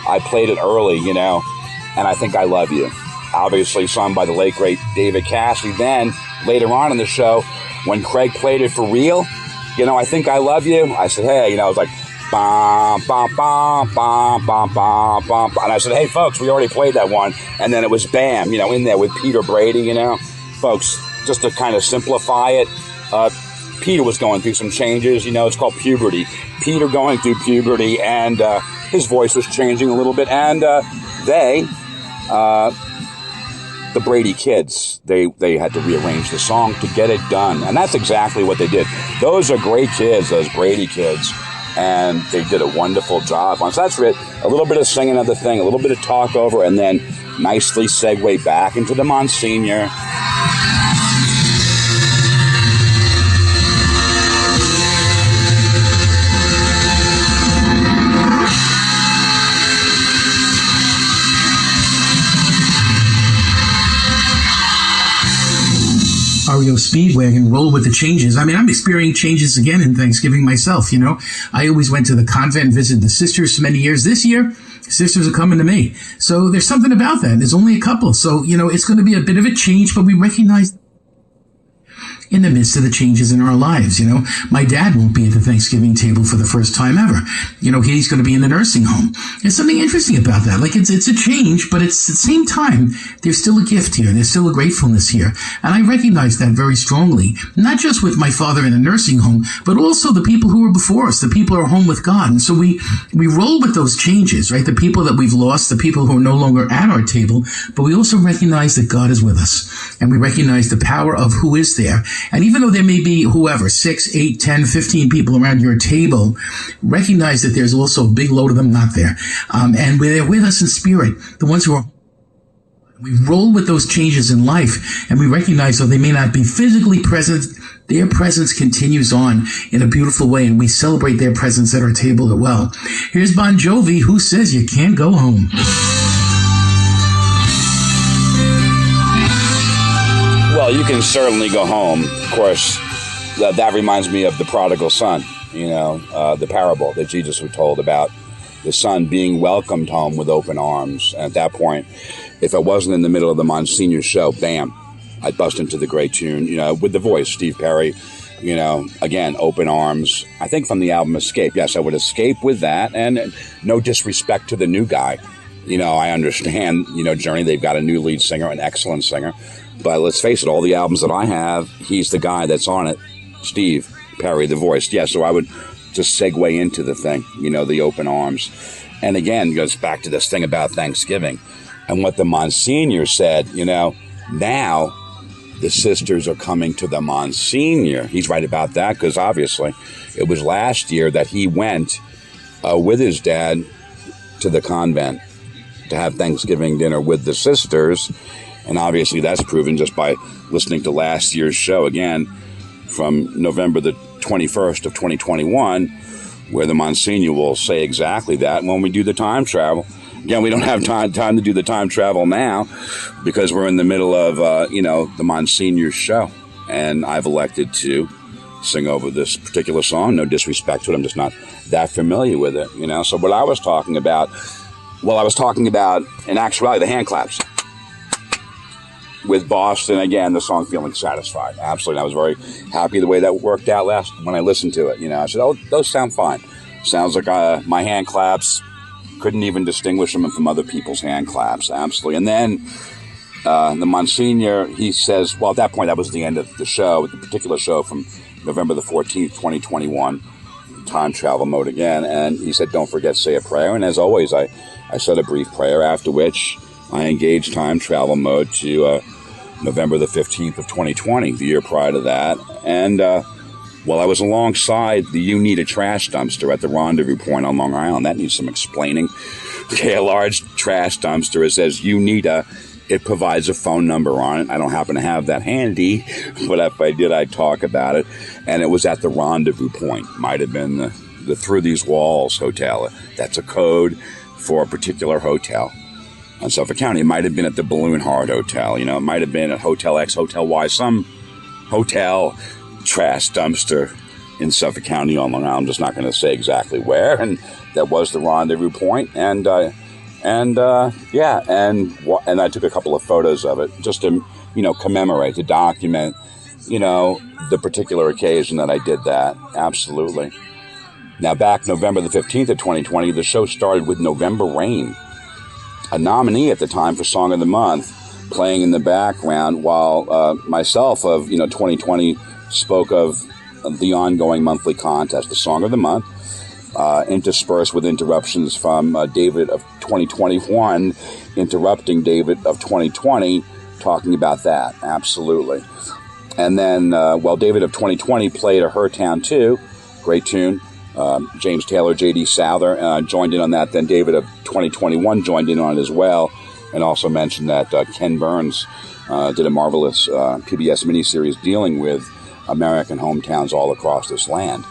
Speaker 1: I played it early, and I Think I Love You. Obviously sung by the late, great David Cassidy. Then, later on in the show, when Craig played it for real, I Think I Love You, I said, hey, I was like, bum, bum, bum, bum, bum, bum, bum. And I said, hey, folks, we already played that one. And then it was bam, in there with Peter Brady, Folks, just to kind of simplify it, Peter was going through some changes, it's called puberty. Peter going through puberty, and his voice was changing a little bit. And the Brady kids, they had to rearrange the song to get it done. And that's exactly what they did. Those are great kids, those Brady kids. And they did a wonderful job on. So that's it. A little bit of singing of the thing, a little bit of talk over, and then nicely segue back into the Monsignor.
Speaker 8: REO Speedwagon, roll with the changes. I mean, I'm experiencing changes again in Thanksgiving myself, I always went to the convent and visited the sisters for many years. This year, sisters are coming to me. So there's something about that. There's only a couple. So, it's going to be a bit of a change, but we recognize in the midst of the changes in our lives. My dad won't be at the Thanksgiving table for the first time ever. He's going to be in the nursing home. There's something interesting about that. Like, it's a change, but it's at the same time, there's still a gift here. There's still a gratefulness here. And I recognize that very strongly, not just with my father in a nursing home, but also the people who were before us, the people who are home with God. And so we roll with those changes, right? The people that we've lost, the people who are no longer at our table, but we also recognize that God is with us. And we recognize the power of who is there. And even though there may be 6, 8, 10, 15 people around your table, recognize that there's also a big load of them not there. And they're with us in spirit, the ones who are. We roll with those changes in life, and we recognize though they may not be physically present, their presence continues on in a beautiful way, and we celebrate their presence at our table as well. Here's Bon Jovi, Who Says You Can't Go Home.
Speaker 1: Well, you can certainly go home. Of course, that reminds me of the prodigal son, the parable that Jesus was told about the son being welcomed home with open arms. And at that point, if I wasn't in the middle of the Monsignor show, bam, I'd bust into the great tune, with the voice, Steve Perry, again, open arms. I think from the album Escape. Yes, I would escape with that. And no disrespect to the new guy. I understand, Journey, they've got a new lead singer, an excellent singer. But let's face it, all the albums that I have, he's the guy that's on it. Steve Perry, the voice. Yeah, so I would just segue into the thing, the open arms. And again, it goes back to this thing about Thanksgiving. And what the Monsignor said, now the sisters are coming to the Monsignor. He's right about that, because obviously it was last year that he went with his dad to the convent to have Thanksgiving dinner with the sisters. And obviously that's proven just by listening to last year's show again from November the 21st of 2021, where the Monsignor will say exactly that when we do the time travel. Again, we don't have time to do the time travel now because we're in the middle of, the Monsignor show. And I've elected to sing over this particular song. No disrespect to it. I'm just not that familiar with it, you know. So what I was talking about, in actuality, the hand claps. With Boston, again, the song Feeling Satisfied. Absolutely. I was very happy the way that worked out when I listened to it. You know, I said, oh, those sound fine. Sounds like my hand claps. Couldn't even distinguish them from other people's hand claps. Absolutely. And then the Monsignor, he says, well, at that point, that was the end of the show, the particular show from November the 14th, 2021, time travel mode again. And he said, don't forget to say a prayer. And as always, I said a brief prayer, after which I engaged time travel mode to November the 15th of 2020, the year prior to that. And while I was alongside the You Need a Trash dumpster at the rendezvous point on Long Island, that needs some explaining. Okay, a large trash dumpster, it says You Need a, it provides a phone number on it. I don't happen to have that handy, but if I did, I'd talk about it. And it was at the rendezvous point. Might have been the Through These Walls hotel. That's a code for a particular hotel in Suffolk County. It might have been at the Balloon Heart Hotel. You know, it might have been at Hotel X, Hotel Y, some hotel trash dumpster in Suffolk County on Long Island. I'm just not going to say exactly where. And that was the rendezvous point. And I took a couple of photos of it just to, you know, commemorate, to document, you know, the particular occasion that I did that. Absolutely. Now, back November the 15th of 2020, the show started with November Rain, a nominee at the time for Song of the Month, playing in the background while myself of, 2020 spoke of the ongoing monthly contest, the Song of the Month, interspersed with interruptions from David of 2021, interrupting David of 2020, talking about that. Absolutely. And then, David of 2020 played a Her Town 2, great tune. James Taylor, J.D. Souther joined in on that. Then David of 2021 joined in on it as well, and also mentioned that Ken Burns did a marvelous PBS miniseries dealing with American hometowns all across this land.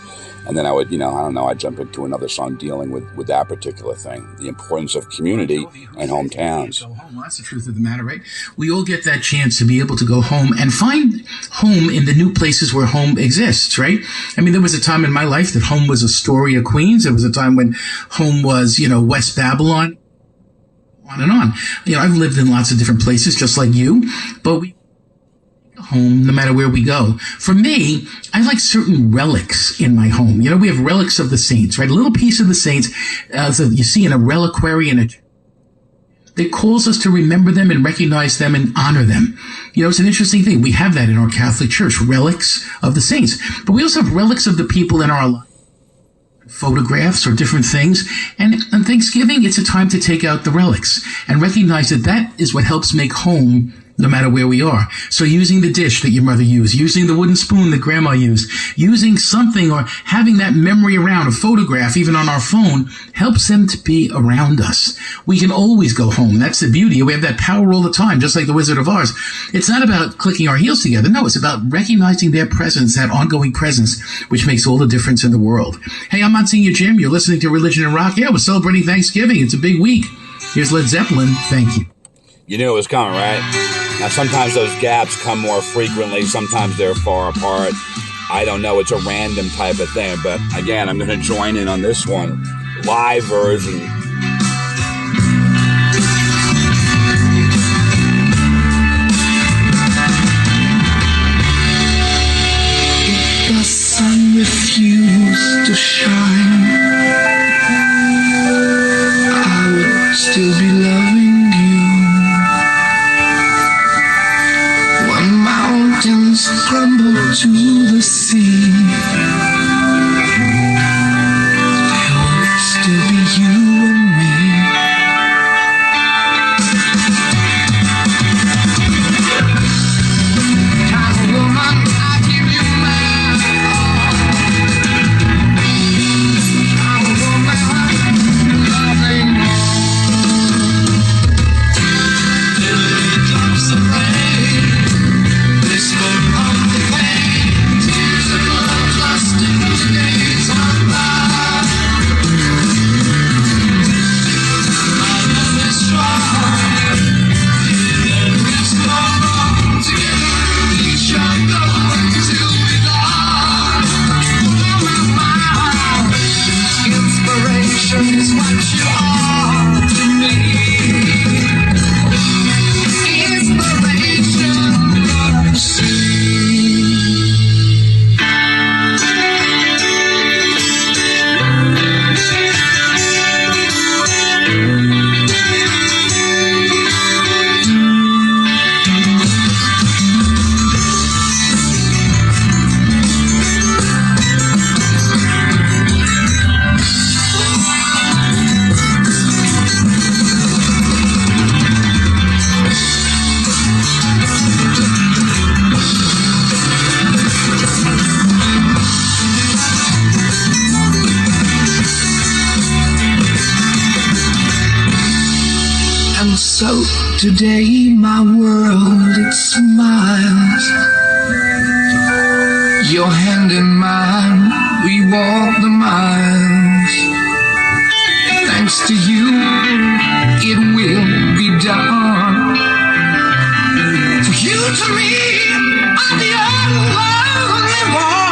Speaker 1: And then I would, I'd jump into another song dealing with that particular thing, the importance of community and hometowns.
Speaker 8: Go home. Well, that's the truth of the matter, right? We all get that chance to be able to go home and find home in the new places where home exists, right? I mean, there was a time in my life that home was Astoria, Queens. There was a time when home was, West Babylon, on and on. I've lived in lots of different places, just like you, but we home no matter where we go. For me, I like certain relics in my home. We have relics of the saints, right? A little piece of the saints you see in a reliquary that calls us to remember them and recognize them and honor them. It's an interesting thing. We have that in our Catholic Church, relics of the saints. But we also have relics of the people in our life, photographs or different things. And on Thanksgiving, it's a time to take out the relics and recognize that is what helps make home no matter where we are. So using the dish that your mother used, using the wooden spoon that grandma used, using something or having that memory around, a photograph, even on our phone, helps them to be around us. We can always go home. That's the beauty. We have that power all the time, just like the Wizard of Oz. It's not about clicking our heels together. No, it's about recognizing their presence, that ongoing presence, which makes all the difference in the world. Hey, I'm Monsignor Jim. You're listening to Religion and Rock. Yeah, we're celebrating Thanksgiving. It's a big week. Here's Led Zeppelin. Thank you.
Speaker 1: You knew it was coming, right? Now, sometimes those gaps come more frequently. Sometimes they're far apart. I don't know. It's a random type of thing. But again, I'm going to join in on this one. Live version.
Speaker 10: If the sun refused to shine, I would still be loving you. Mountains crumble to the sea, there would still be you and And so today my world, it smiles. Your hand in mine, we walk the miles. Thanks to you, it will be done. For you to me are the only one.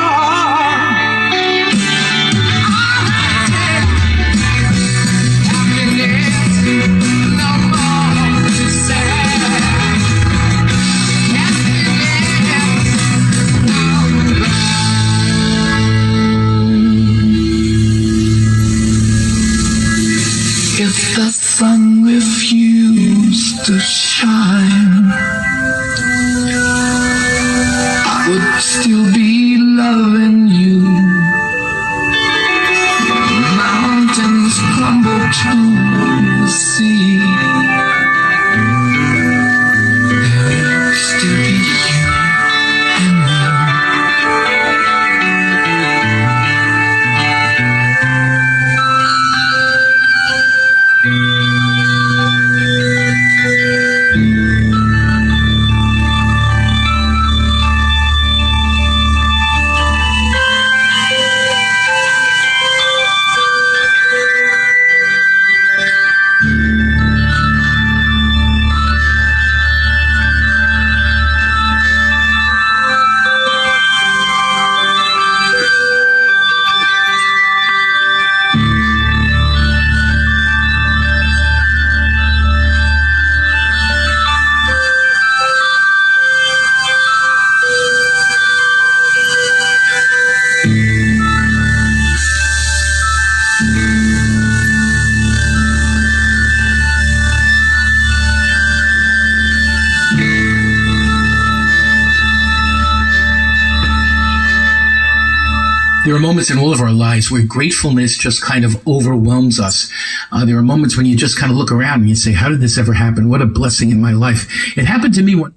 Speaker 10: Happiness, no more to say. Happiness, if the sun refused to shine, I would still be loving you. Mountains crumble to the sea. There will still be you and me.
Speaker 8: There are moments in all of our lives where gratefulness just kind of overwhelms us. There are moments when you just kind of look around and you say, how did this ever happen? What a blessing in my life. It happened to me one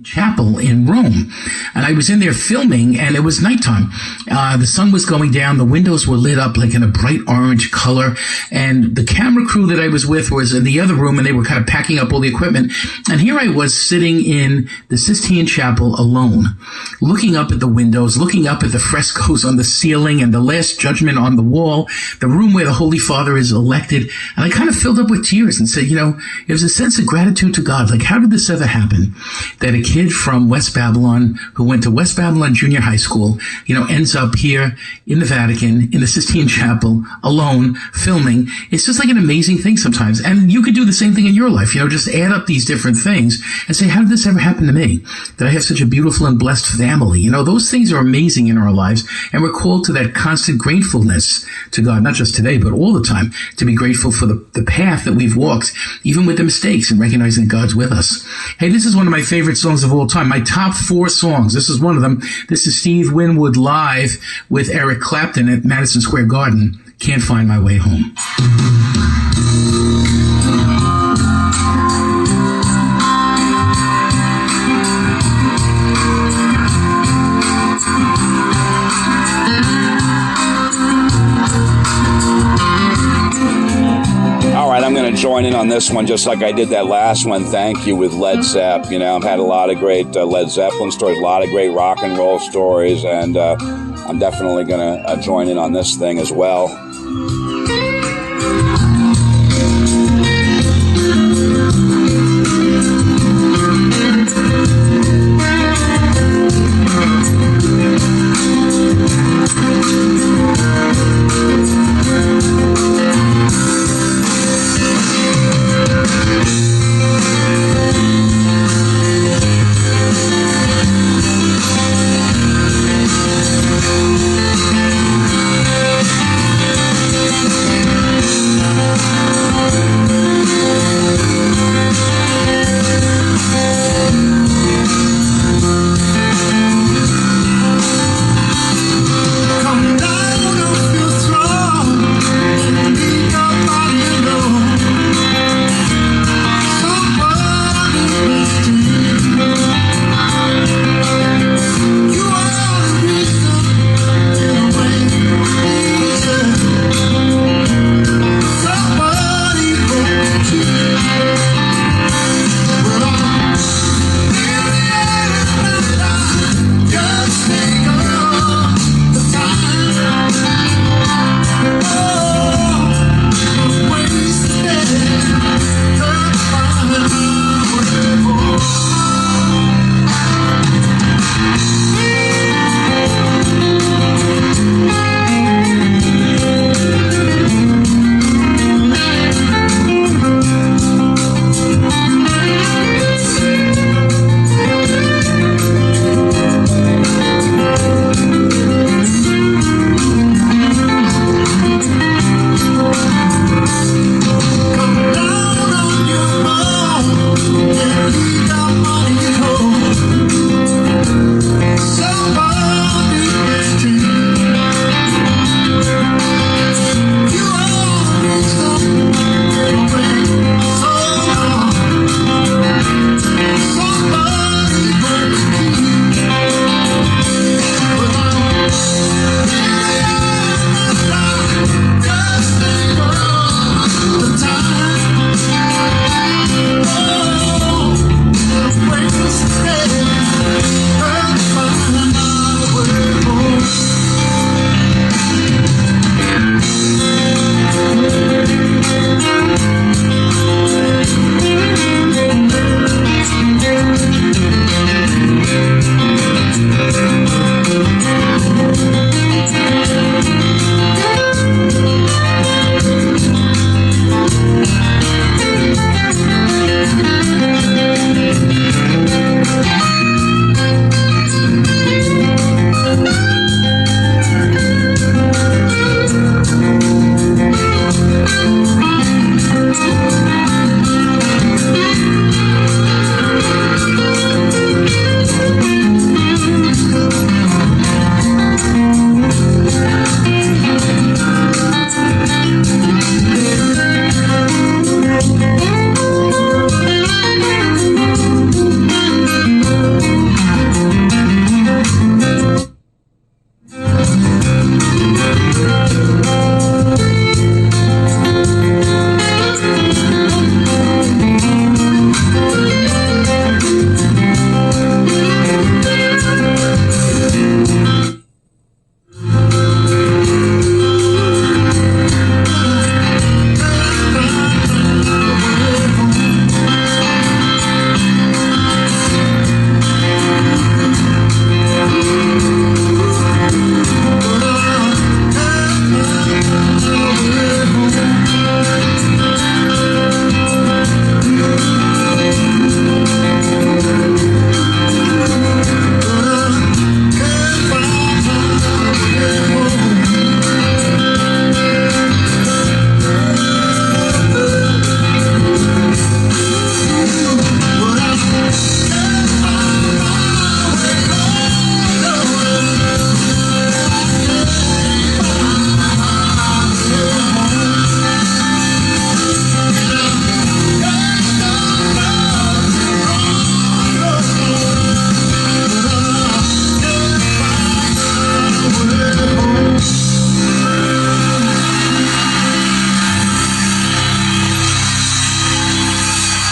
Speaker 8: chapel in Rome, and I was in there filming, and it was nighttime. The sun was going down, the windows were lit up like in a bright orange color, and the camera crew that I was with was in the other room, and they were kind of packing up all the equipment. And here I was sitting in the Sistine Chapel alone, looking up at the windows, looking up at the frescoes on the ceiling and the Last Judgment on the wall, the room where the Holy Father is elected. And I kind of filled up with tears and said, it was a sense of gratitude to God. Like, how did this ever happen that a kid from West Babylon who went to West Babylon Junior High School, ends up here in the Vatican, in the Sistine Chapel, alone, filming? It's just like an amazing thing sometimes. And you could do the same thing in your life, just add up these different things and say, how did this ever happen to me? That I have such a beautiful and blessed family? Those things are amazing in our lives. And we're called to that constant gratefulness to God, not just today, but all the time, to be grateful for the path that we've walked, even with the mistakes, and recognizing that God's with us. Hey, this is one of my favorite songs of all time. My top 4 songs. This is one of them. This is Steve Winwood live with Eric Clapton at Madison Square Garden. Can't Find My Way Home.
Speaker 1: I'm going to join in on this one just like I did that last one. Thank you, with Led Zepp. I've had a lot of great Led Zeppelin stories, a lot of great rock and roll stories, and I'm definitely going to join in on this thing as well.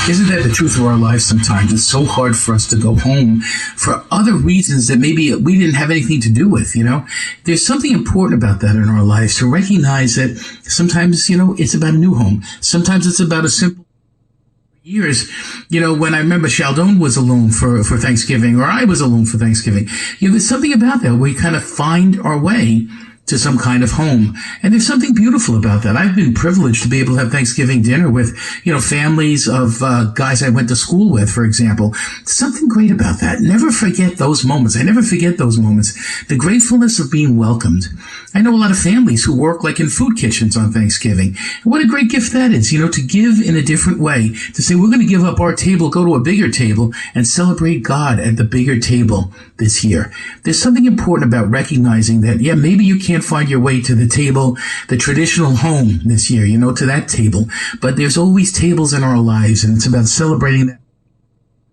Speaker 8: Isn't that the truth of our lives sometimes? It's so hard for us to go home for other reasons that maybe we didn't have anything to do with, you know? There's something important about that in our lives, to recognize that sometimes, you know, it's about a new home. Sometimes it's about a simple years, you know, when I remember Sheldon was alone for Thanksgiving, or I was alone for Thanksgiving. You know, there's something about that. We kind of find our way to some kind of home. And there's something beautiful about that. I've been privileged to be able to have Thanksgiving dinner with, you know, families of guys I went to school with, for example. Something great about that. Never forget those moments. I never forget those moments. The gratefulness of being welcomed. I know a lot of families who work like in food kitchens on Thanksgiving. What a great gift that is, you know, to give in a different way, to say we're going to give up our table, go to a bigger table, and celebrate God at the bigger table this year. There's something important about recognizing that, yeah, maybe you can't find your way to the table, the traditional home this year, you know, to that table, but there's always tables in our lives, and it's about celebrating that.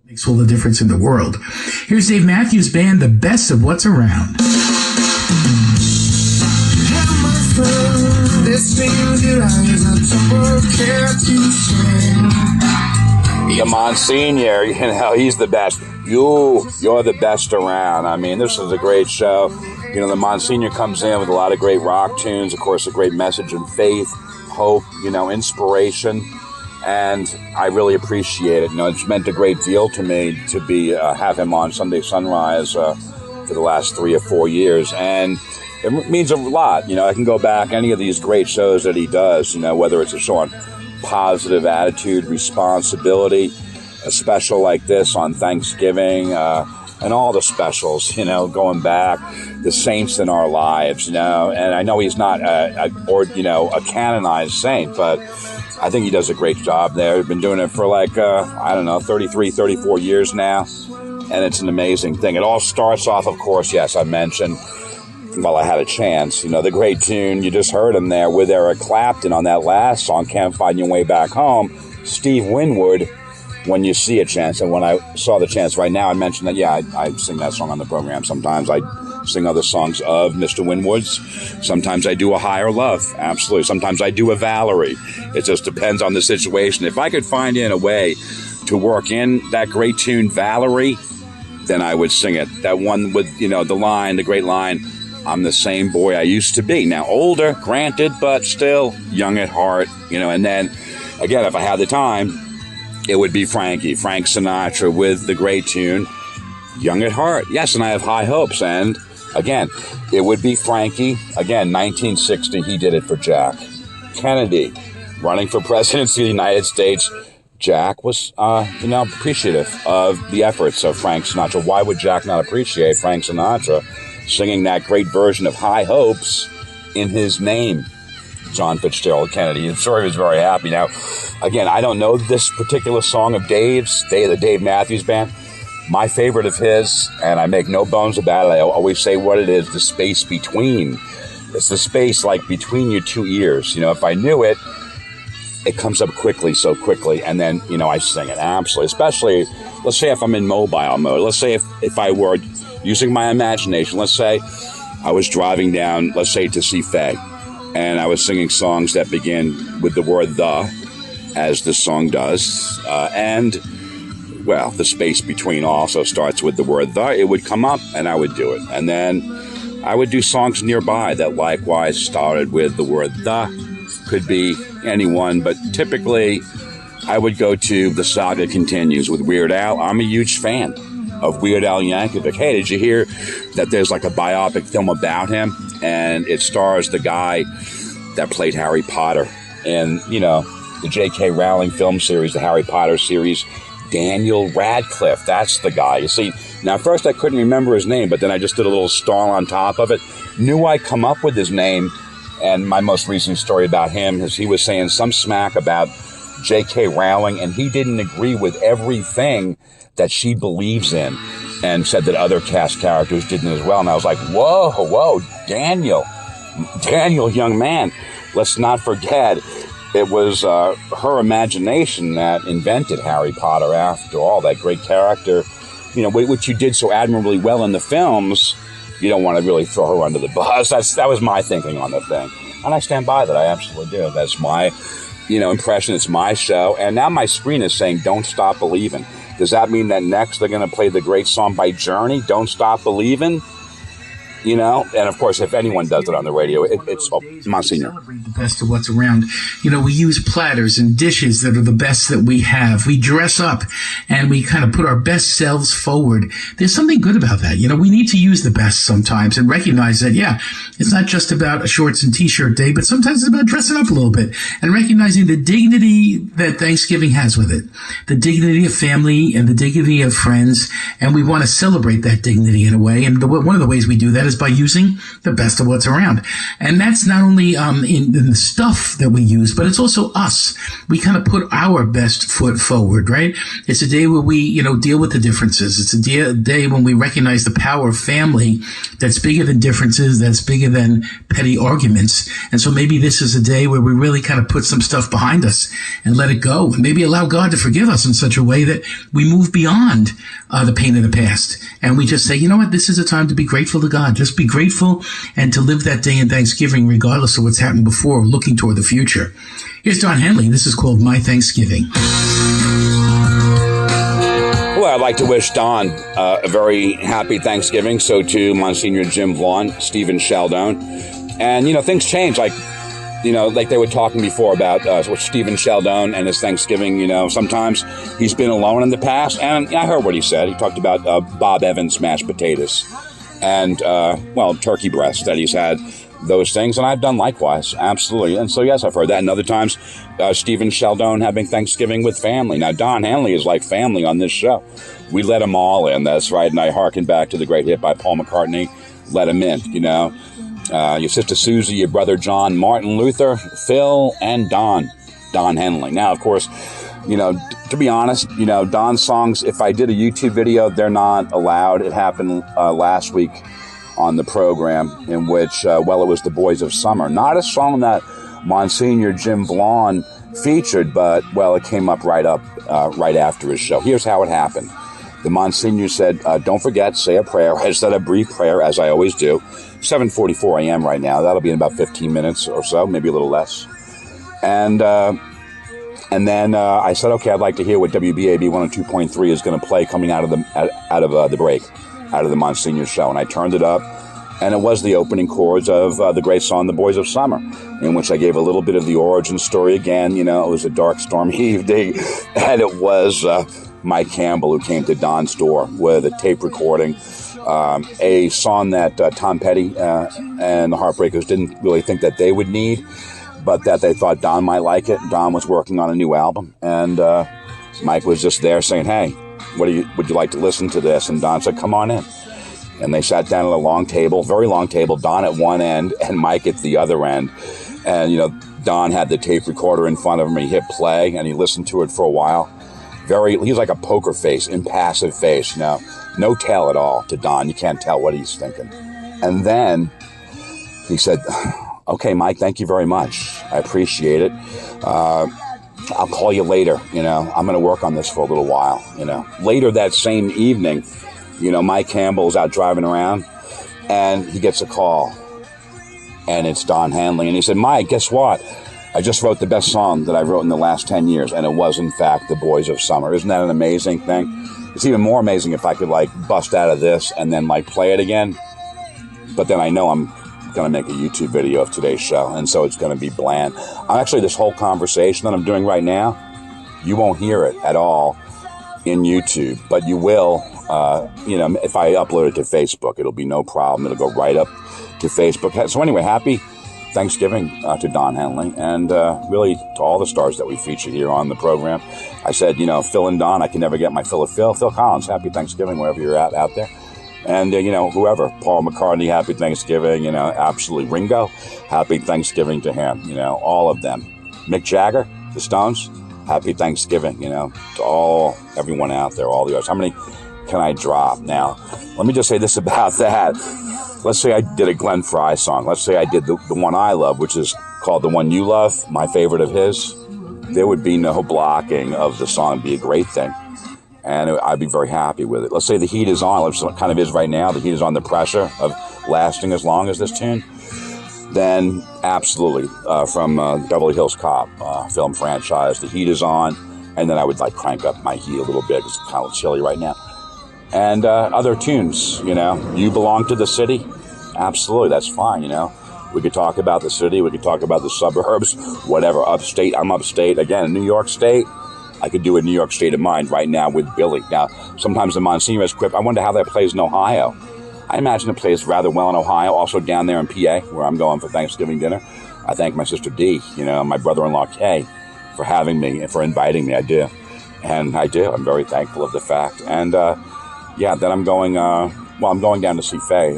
Speaker 8: It makes all the difference in the world. Here's Dave Matthews Band, the best of what's around.
Speaker 1: The Monsignor, you know, he's the best. You're the best around. I mean, this is a great show. You know, the Monsignor comes in with a lot of great rock tunes, of course, a great message of faith, hope, you know, inspiration, and I really appreciate it. You know, it's meant a great deal to me to be have him on Sunday Sunrise for the last 3 or 4 years, and it means a lot. You know, I can go back any of these great shows that he does, you know, whether it's a show on positive attitude, responsibility, a special like this on Thanksgiving, and all the specials, you know, going back, the saints in our lives, you know, and I know he's not a canonized saint, but I think he does a great job there. He's been doing it for like, 33, 34 years now, and it's an amazing thing. It all starts off, of course, yes, I mentioned, well, I had a chance, you know, the great tune, you just heard him there with Eric Clapton on that last song, Can't Find Your Way Back Home, Steve Winwood, When You See a Chance. And when I saw the chance right now, I mentioned that, yeah, I sing that song on the program. Sometimes I sing other songs of Mr. Winwood's. Sometimes I do a Higher Love. Absolutely. Sometimes I do a Valerie. It just depends on the situation. If I could find in a way to work in that great tune, Valerie, then I would sing it. That one with, you know, the great line, I'm the same boy I used to be. Now, older, granted, but still young at heart, you know. And then, again, if I had the time, it would be Frank Sinatra with the great tune, Young at Heart. Yes, and I have high hopes. And, again, it would be Frankie. Again, 1960, he did it for Jack Kennedy. Running for presidency of the United States, Jack was, appreciative of the efforts of Frank Sinatra. Why would Jack not appreciate Frank Sinatra singing that great version of High Hopes in his name, John Fitzgerald Kennedy? I'm sure he was very happy. Now, again, I don't know this particular song of Dave's, the Dave Matthews Band. My favorite of his, and I make no bones about it, I always say what it is, the space between. It's the space like between your two ears. You know, if I knew it, it comes up so quickly, and then, you know, I sing it, absolutely. Especially, let's say if I'm in mobile mode. Let's say if I were using my imagination. Let's say I was driving down, let's say, to see Faye, and I was singing songs that begin with the word the, as the song does, and, well, the space between also starts with the word the. It would come up, and I would do it. And then I would do songs nearby that likewise started with the word the. Could be anyone, but typically I would go to The Saga Continues with Weird Al. I'm a huge fan of Weird Al Yankovic. Hey, did you hear that there's like a biopic film about him, and it stars the guy that played Harry Potter in, you know, the J.K. Rowling film series, the Harry Potter series, Daniel Radcliffe. That's the guy. You see, now at first I couldn't remember his name, but then I just did a little star on top of it. Knew I'd come up with his name, and my most recent story about him is he was saying some smack about J.K. Rowling, and he didn't agree with everything that she believes in, and said that other cast characters didn't as well. And I was like, whoa, Daniel, young man, let's not forget, it was her imagination that invented Harry Potter after all, that great character, you know, which you did so admirably well in the films. You don't want to really throw her under the bus. That was my thinking on the thing. And I stand by that. I absolutely do. That's my impression. It's my show. And now my screen is saying, Don't Stop Believing. Does that mean that next they're going to play the great song by Journey, Don't Stop Believing? And of course, if anyone does it on the radio, it's Monsignor.
Speaker 8: Celebrate the best of what's around. We use platters and dishes that are the best that we have. We dress up and we kind of put our best selves forward. There's something good about that. We need to use the best sometimes and recognize that, it's not just about a shorts and t-shirt day, but sometimes it's about dressing up a little bit and recognizing the dignity that Thanksgiving has with it, the dignity of family and the dignity of friends. And we want to celebrate that dignity in a way. And one of the ways we do that is by using the best of what's around. And that's not only in the stuff that we use, but it's also us. We kind of put our best foot forward, right? It's a day where we, deal with the differences. It's a day when we recognize the power of family that's bigger than differences, that's bigger than petty arguments. And so maybe this is a day where we really kind of put some stuff behind us and let it go, and maybe allow God to forgive us in such a way that we move beyond the pain of the past. And we just say, you know what, this is a time to be grateful to God. Just be grateful and to live that day in Thanksgiving, regardless of what's happened before, looking toward the future. Here's Don Henley. This is called My Thanksgiving.
Speaker 1: Well, I'd like to wish Don a very happy Thanksgiving. So to Monsignor Jim Vlaun, Stephen Sheldon. And, things change. Like they were talking before about with Stephen Sheldon and his Thanksgiving. Sometimes he's been alone in the past. And I heard what he said. He talked about Bob Evans mashed potatoes and, turkey breast, that he's had those things. And I've done likewise. Absolutely. And so, yes, I've heard that. And other times, Stephen Sheldon having Thanksgiving with family. Now, Don Henley is like family on this show. We let them all in. That's right. And I hearken back to the great hit by Paul McCartney, Let Them In, your sister Susie, your brother John, Martin Luther, Phil, and Don Henley. Now, of course, to be honest, Don's songs, if I did a YouTube video, they're not allowed. It happened last week on the program in which, it was The Boys of Summer. Not a song that Monsignor Jim Vlaun featured, but, it came up right after his show. Here's how it happened. The Monsignor said, don't forget, say a prayer. I said a brief prayer, as I always do. 7:44 a.m. right now. That'll be in about 15 minutes or so, maybe a little less. And then I said, okay, I'd like to hear what WBAB 102.3 is going to play coming out of the break, out of the Monsignor show. And I turned it up, and it was the opening chords of the great song, The Boys of Summer, in which I gave a little bit of the origin story again. It was a dark, stormy evening, and it was Mike Campbell who came to Don's door with a tape recording, a song that Tom Petty and the Heartbreakers didn't really think that they would need, but that they thought Don might like it. Don was working on a new album, and Mike was just there saying, hey, would you like to listen to this? And Don said, come on in. And they sat down at a long table, very long table, Don at one end and Mike at the other end. And, Don had the tape recorder in front of him, and he hit play, and he listened to it for a while. He's like a poker face, impassive face, no tell at all to Don. You can't tell what he's thinking. And then he said, okay, Mike, thank you very much. I appreciate it. I'll call you later. I'm going to work on this for a little while. Later that same evening, Mike Campbell's out driving around, and he gets a call, and it's Don Henley. And he said, Mike, guess what? I just wrote the best song that I've wrote in the last 10 years, and it was, in fact, The Boys of Summer. Isn't that an amazing thing? It's even more amazing if I could, bust out of this and then, play it again. But then I know I'm going to make a YouTube video of today's show, and so it's going to be bland. Actually, this whole conversation that I'm doing right now, you won't hear it at all in YouTube, but you will, if I upload it to Facebook, it'll be no problem. It'll go right up to Facebook. So anyway, happy Thanksgiving to Don Henley, and really to all the stars that we feature here on the program. I said, Phil and Don, I can never get my fill of Phil. Phil Collins, happy Thanksgiving wherever you're at out there. And, whoever, Paul McCartney, happy Thanksgiving, absolutely. Ringo, happy Thanksgiving to him, all of them. Mick Jagger, the Stones, happy Thanksgiving, to everyone out there, all the others. How many can I drop? Now, let me just say this about that. Let's say I did a Glenn Frey song. Let's say I did the one I love, which is called The One You Love, my favorite of his. There would be no blocking of the song. It'd be a great thing. And I'd be very happy with it. Let's say The Heat Is On, which kind of is right now. The heat is on, the pressure of lasting as long as this tune. then absolutely from Beverly Hills Cop film franchise, the heat is on, and then I would like crank up my heat a little bit because it's kind of chilly right now. And other tunes, you know, You Belong to the City, absolutely, that's fine, you know. We could talk about the city, we could talk about the suburbs, whatever, upstate, I'm upstate, again, New York State, I could do a New York State of Mind right now with Billy. Now, sometimes the Monsignor has quip, I wonder how that plays in Ohio. I imagine it plays rather well in Ohio, also down there in PA, where I'm going for Thanksgiving dinner. I thank my sister Dee, you know, my brother-in-law Kay, for having me and for inviting me. I do. And I do. I'm very thankful of the fact. And, yeah, then I'm going, I'm going down to see Faye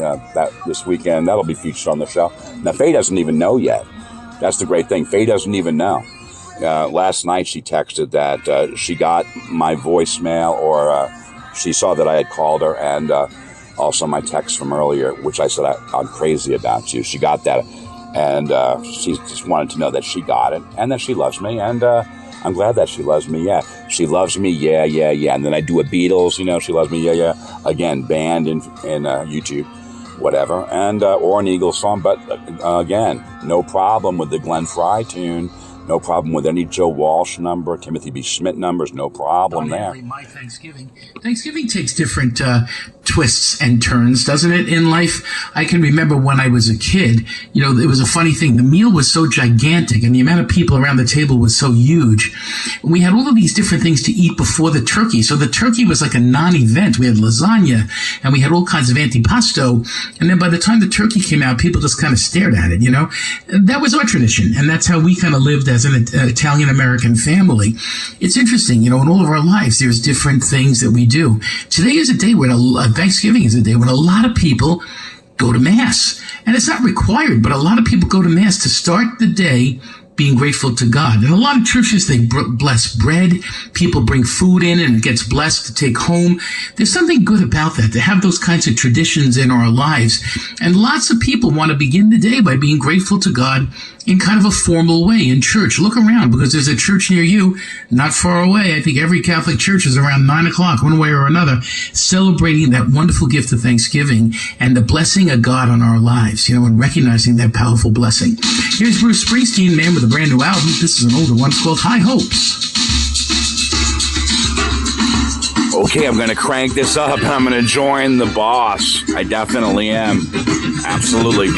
Speaker 1: this weekend. That'll be featured on the show. Now, Faye doesn't even know yet. That's the great thing. Faye doesn't even know. Last night she texted that she got my voicemail, or she saw that I had called her, and also my text from earlier, which I said, I'm crazy about you. She got that, and she just wanted to know that she got it and that she loves me, and I'm glad that she loves me, yeah. She loves me, yeah. And then I do a Beatles, you know, she loves me, yeah. Again, band in YouTube, whatever, and or an Eagles song, but again, no problem with the Glenn Fry tune. No problem with any Joe Walsh number, Timothy B. Schmidt numbers, no problem there.
Speaker 8: My Thanksgiving takes different twists and turns, doesn't it, in life? I can remember when I was a kid, you know, it was a funny thing. The meal was so gigantic and the amount of people around the table was so huge. And we had all of these different things to eat before the turkey. So the turkey was like a non-event. We had lasagna and we had all kinds of antipasto. And then by the time the turkey came out, people just kind of stared at it, you know. And that was our tradition. And that's how we kind of lived as an Italian-American family. It's interesting, you know, in all of our lives, there's different things that we do. Today is a day when Thanksgiving is a day when a lot of people go to Mass. And it's not required, but a lot of people go to Mass to start the day being grateful to God. And a lot of churches, they bless bread. People bring food in and it gets blessed to take home. There's something good about that, to have those kinds of traditions in our lives. And lots of people want to begin the day by being grateful to God in kind of a formal way in church. Look around, because there's a church near you, not far away. I think every Catholic church is around 9 o'clock, one way or another, celebrating that wonderful gift of Thanksgiving and the blessing of God on our lives, you know, and recognizing that powerful blessing. Here's Bruce Springsteen, man, with a brand new album. This is an older one. It's called High Hopes.
Speaker 1: Okay, I'm going to crank this up and I'm going to join the boss. I definitely am. Absolutely.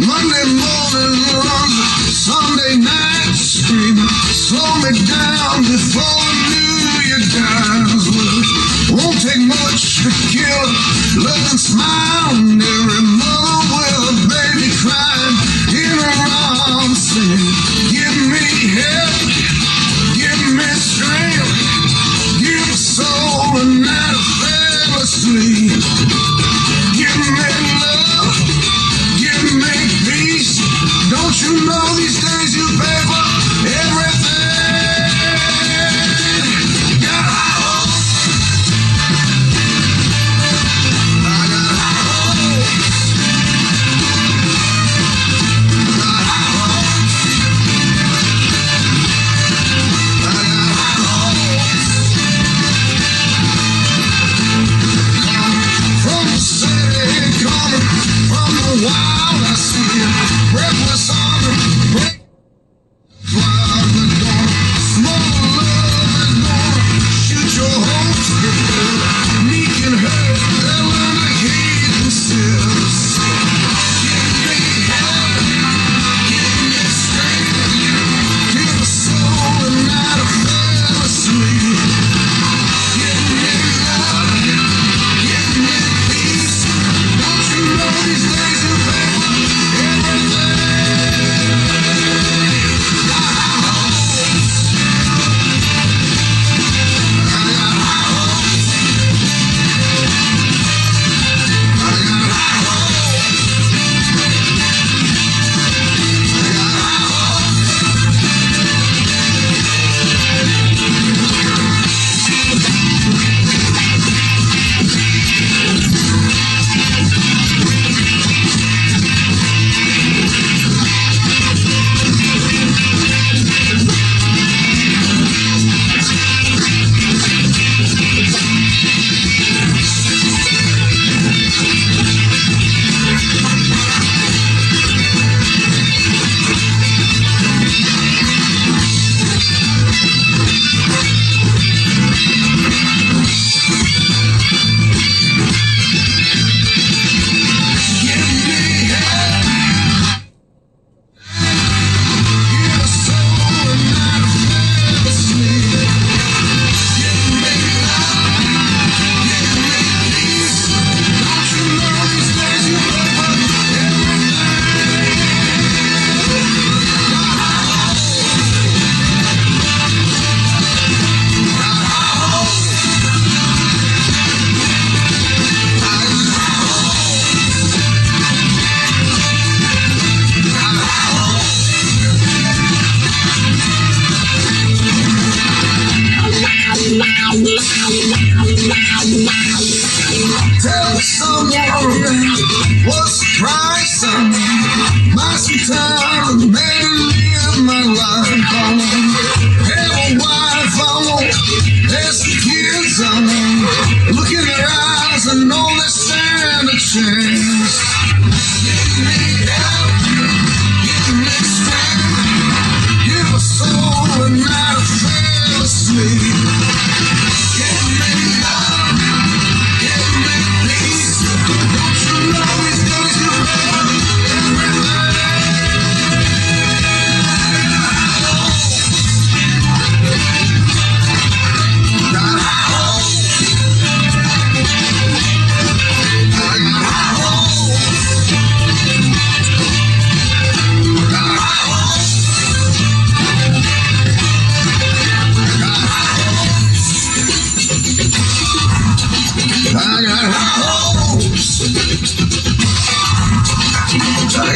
Speaker 10: Monday morning runs, Sunday night screaming. Slow me down before I knew you guys would. Won't take much to kill love and smile. And every mother with a baby crying in her arms, saying, give me help, give me strength, give a soul a night of fairy sleep. Give me love, give me peace. Don't you know these days you pay for everything? Got high hopes. I got high hopes. Got high hopes. I got high hopes. Coming from the city, coming from the wild, I see it. Breathless on the break.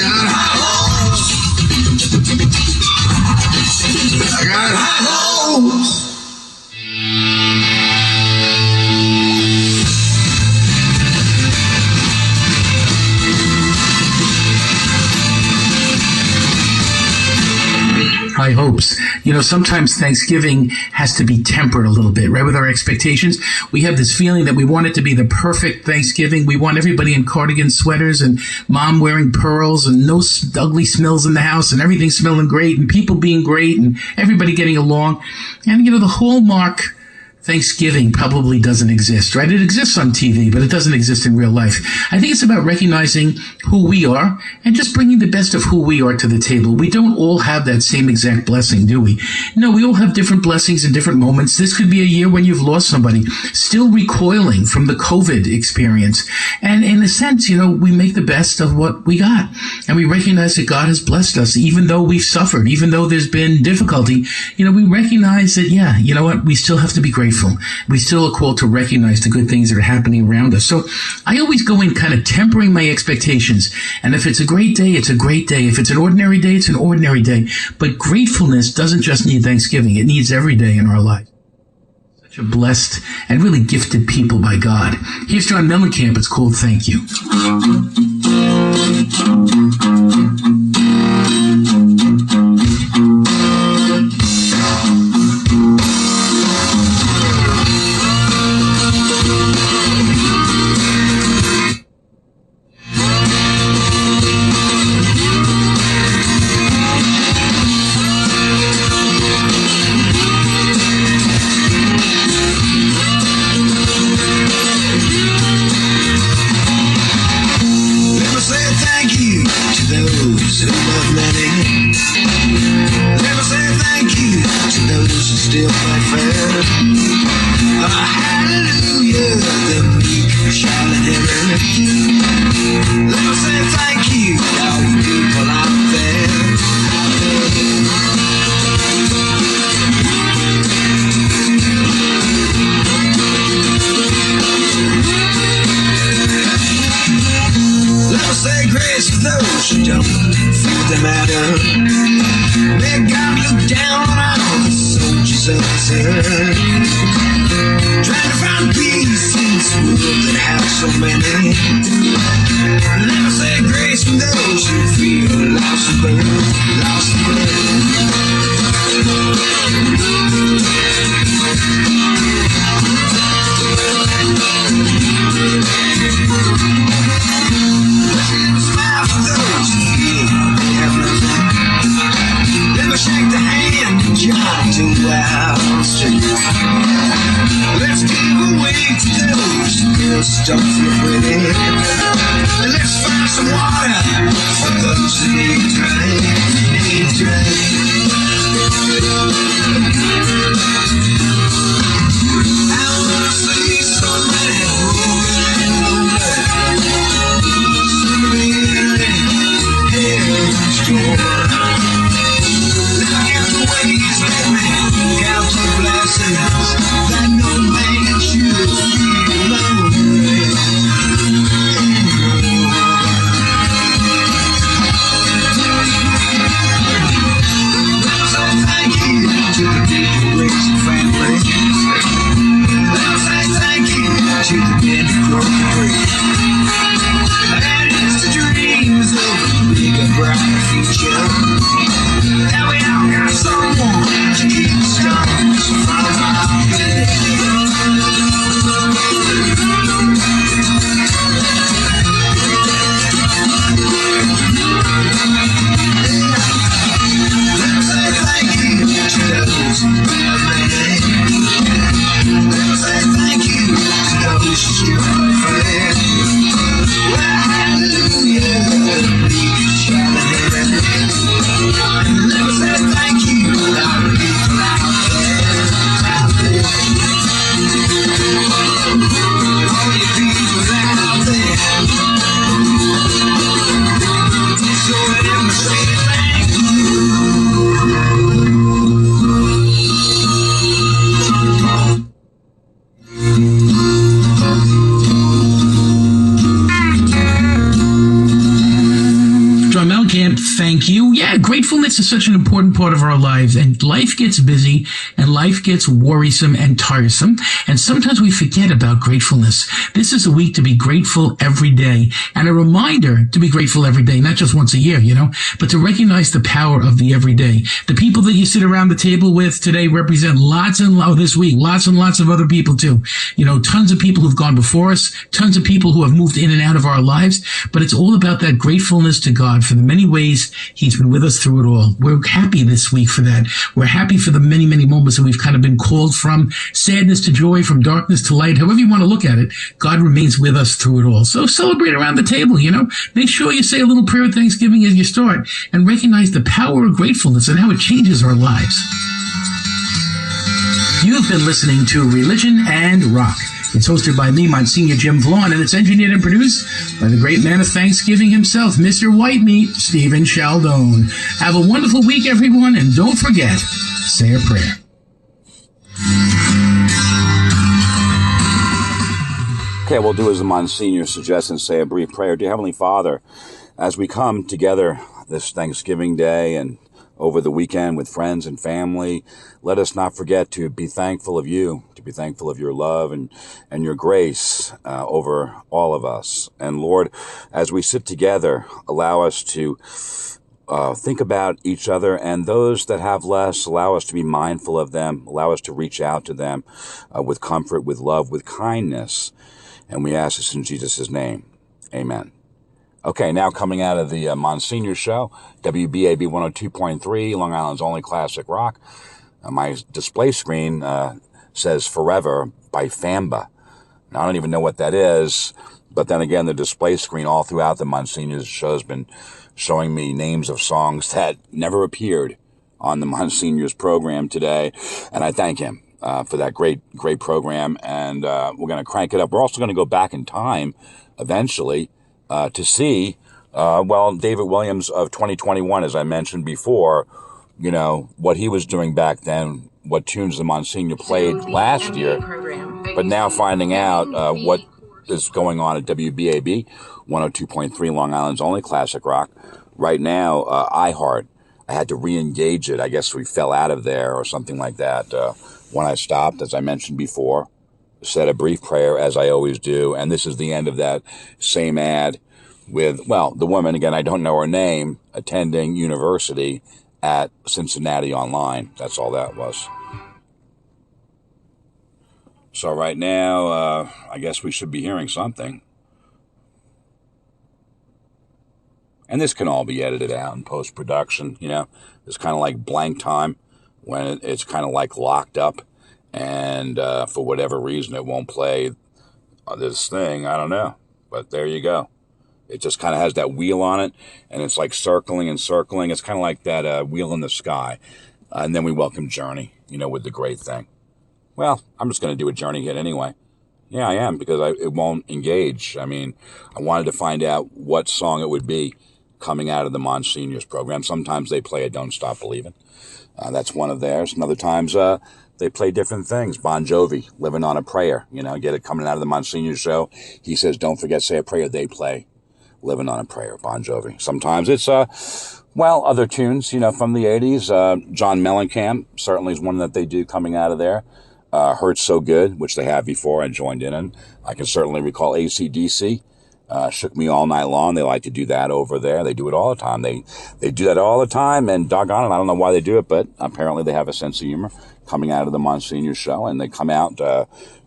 Speaker 6: got high hopes. I got high hopes.
Speaker 8: High hopes. You know, sometimes Thanksgiving has to be tempered a little bit, right? With our expectations, we have this feeling that we want it to be the perfect Thanksgiving. We want everybody in cardigan sweaters and mom wearing pearls and no ugly smells in the house and everything smelling great and people being great and everybody getting along. And, you know, the hallmark Thanksgiving probably doesn't exist, right? It exists on TV, but it doesn't exist in real life. I think it's about recognizing who we are and just bringing the best of who we are to the table. We don't all have that same exact blessing, do we? No, we all have different blessings in different moments. This could be a year when you've lost somebody, still recoiling from the COVID experience. And in a sense, you know, we make the best of what we got. And we recognize that God has blessed us, even though we've suffered, even though there's been difficulty. You know, we recognize that, yeah, you know what? We still have to be grateful. We still are called to recognize the good things that are happening around us. So I always go in kind of tempering my expectations. And if it's a great day, it's a great day. If it's an ordinary day, it's an ordinary day. But gratefulness doesn't just need Thanksgiving. It needs every day in our lives. Such a blessed and really gifted people by God. Here's John Mellencamp. It's called Thank You.
Speaker 6: Still fight fair. Hallelujah, the meek shall inherit. Let me say thank you to all the people out there. Let me say grace for those who don't feel the matter. May God look down on all the soldiers of his earth, trying to find peace in this world that has so many. Let me say grace from those who feel lost and burned, lost and burned. Smile for those who feel they have nothing. Let me shake the hand of John to Wall Street. Let's give away to those girls who don't feel pretty. And let's find some water for those who need drink. Need drink. I wanna see so many broken and lonely. Somebody in heaven's door. Ways let me count the blessings that no man should feel lonely. So thank you to the people raising families. I'll say thank you to the men who grow the tree. And it's the dreams of a bigger, brighter future. That we all got someone to keep the stones from our bed. Let's say thank you to those who love me. Let's say thank you to those who still have faith. Well, hallelujah, we shall inherit. Let me say thank you to all the people out there, out there. All you people out there. So let me say thank you.
Speaker 8: John Mellencamp, thank you. Yeah, gratefulness is such an important part of our lives, and life gets busy and life gets worrisome and tiresome, and sometimes we forget about gratefulness. This is a week to be grateful every day, and a reminder to be grateful every day, not just once a year, but to recognize the power of the everyday. The people that you sit around the table with today represent lots and lots of other people too. Tons of people who've gone before us, tons of people who have moved in and out of our lives, but it's all about that gratefulness to God for the many ways he's been with us through it all. We're happy this week for that. We're happy for the many, many moments that we've kind of been called from sadness to joy, from darkness to light. However you want to look at it, God remains with us through it all. So celebrate around the table, Make sure you say a little prayer of thanksgiving as you start and recognize the power of gratefulness and how it changes our lives. You've been listening to Religion and Rock. It's hosted by me, Monsignor Jim Vlaun, and it's engineered and produced by the great man of Thanksgiving himself, Mr. White Meat, Stephen Chaldone. Have a wonderful week, everyone, and don't forget, say a prayer.
Speaker 1: Okay, we'll do as the Monsignor suggests and say a brief prayer. Dear Heavenly Father, as we come together this Thanksgiving Day and over the weekend with friends and family, let us not forget to be thankful of you, to be thankful of your love and your grace over all of us. And Lord, as we sit together, allow us to think about each other, and those that have less, allow us to be mindful of them, allow us to reach out to them with comfort, with love, with kindness. And we ask this in Jesus' name. Amen. Okay, now coming out of the Monsignor show, WBAB 102.3, Long Island's only classic rock. My display screen says Forever by Famba. Now, I don't even know what that is, but then again, the display screen all throughout the Monsignor's show has been showing me names of songs that never appeared on the Monsignor's program today, and I thank him for that great program, and we're going to crank it up. We're also going to go back in time eventually to see, David Williams of 2021, as I mentioned before, what he was doing back then, what tunes the Monsignor played last year, but now finding out what is going on at WBAB 102.3, Long Island's only classic rock. Right now, iHeart, I had to re-engage it. I guess we fell out of there or something like that. When I stopped, as I mentioned before, said a brief prayer, as I always do, and this is the end of that same ad with, the woman, again, I don't know her name, attending university at Cincinnati Online. That's all that was. So right now, I guess we should be hearing something. And this can all be edited out in post-production, It's kind of like blank time when it's kind of like locked up. And for whatever reason, it won't play this thing. I don't know. But there you go. It just kind of has that wheel on it, and it's like circling and circling. It's kind of like that wheel in the sky. And then we welcome Journey, with the great thing. Well, I'm just going to do a Journey hit anyway. Yeah, I am, because it won't engage. I mean, I wanted to find out what song it would be coming out of the Monsignor's program. Sometimes they play a Don't Stop Believin'. That's one of theirs. And other times they play different things. Bon Jovi, Living on a Prayer. Get it coming out of the Monsignor show. He says, don't forget, say a prayer. They play Living on a Prayer, Bon Jovi. Sometimes it's, other tunes, from the 80s. John Mellencamp certainly is one that they do coming out of there. Hurts So Good, which they have before I joined in. And I can certainly recall AC/DC. Shook Me All Night Long. They like to do that over there. They do it all the time. They do that all the time, and doggone it, I don't know why they do it, but apparently they have a sense of humor coming out of the Monsignor show, and they come out,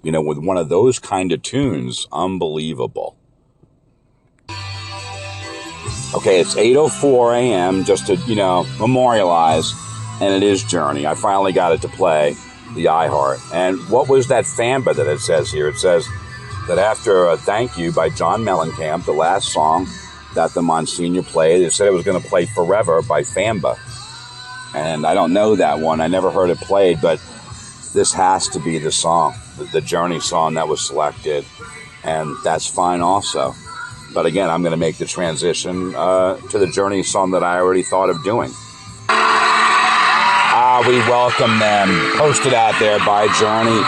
Speaker 1: with one of those kind of tunes. Unbelievable. Okay, it's 8:04 a.m. just to, memorialize, and it is Journey. I finally got it to play, the iHeart. And what was that Famba that it says here? It says that after a Thank You by John Mellencamp, the last song that the Monsignor played, it said it was going to play Forever by Famba. And I don't know that one. I never heard it played, but this has to be the song, the Journey song that was selected. And that's fine also. But again, I'm going to make the transition to the Journey song that I already thought of doing. We welcome them, posted out there by Journey.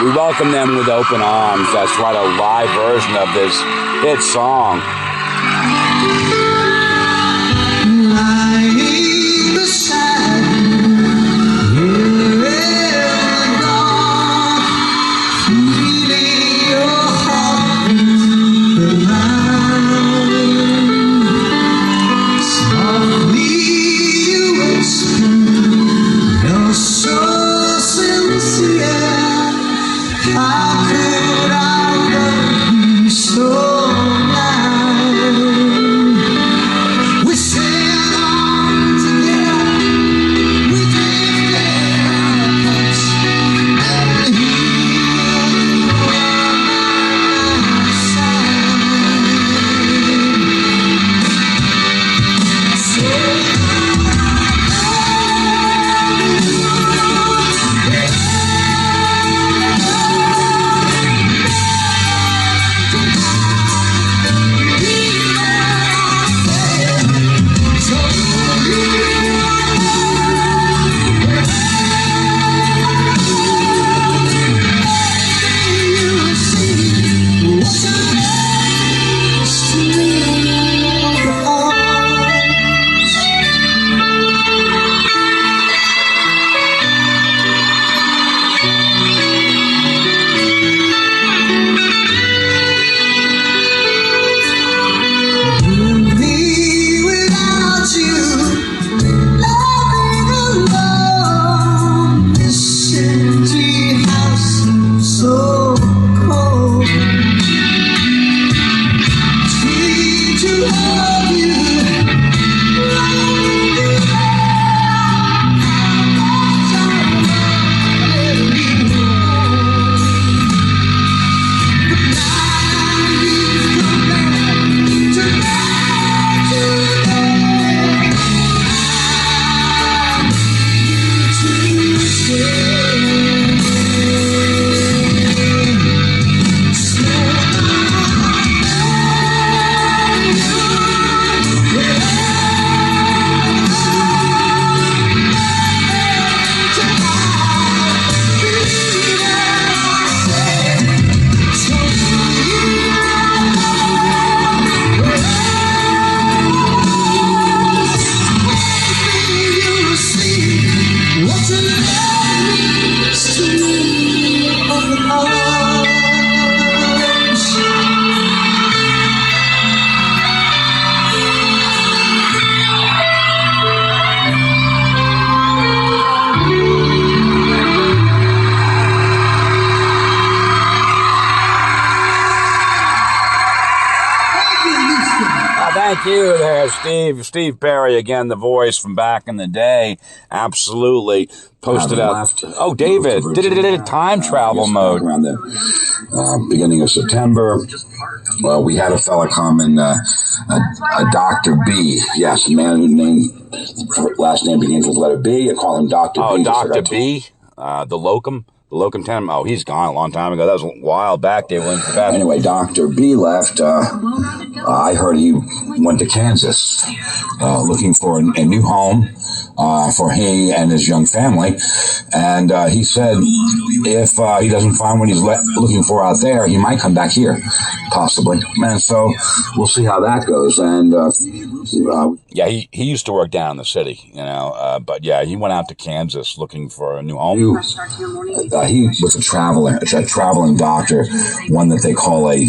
Speaker 1: We welcome them with open arms. That's right, a live version of this hit song. Thank you there, Steve. Steve Perry, again, the voice from back in the day. Absolutely. Posted up. Oh, David. Did it time travel mode.
Speaker 11: Around the beginning of September, we had a fella come and a Dr. B. Yes, a man whose last name begins with letter B. I call him Dr. B.
Speaker 1: Oh, Dr. B? The locum? The locum tenens? Oh, he's gone a long time ago. That was a while back, Dave Williams.
Speaker 11: Anyway, Dr. B left. I heard he went to Kansas looking for a new home for he and his young family. And he said if he doesn't find what he's looking for out there, he might come back here, possibly. And so we'll see how that goes. And
Speaker 1: yeah, he used to work down in the city, you know, but yeah, he went out to Kansas looking for a new home.
Speaker 11: He was a traveling doctor, one that they call a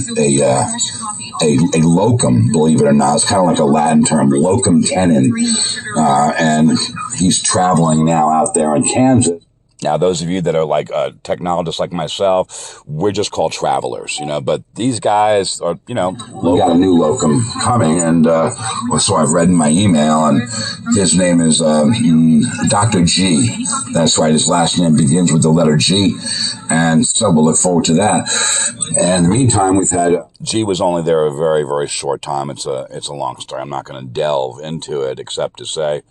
Speaker 11: locum, believe it or not. It's kind of like a Latin term, locum tenens, and he's traveling now out there in Kansas.
Speaker 1: Now, those of you that are like technologists like myself, we're just called travelers, you know, but these guys are, you know.
Speaker 11: We got a new locum coming, and so I've read in my email, and his name is Dr. G. That's right, his last name begins with the letter G, and so we'll look forward to that. And in the meantime, we've had...
Speaker 1: G was only there a very, very short time. It's a long story. I'm not going to delve into it except to say...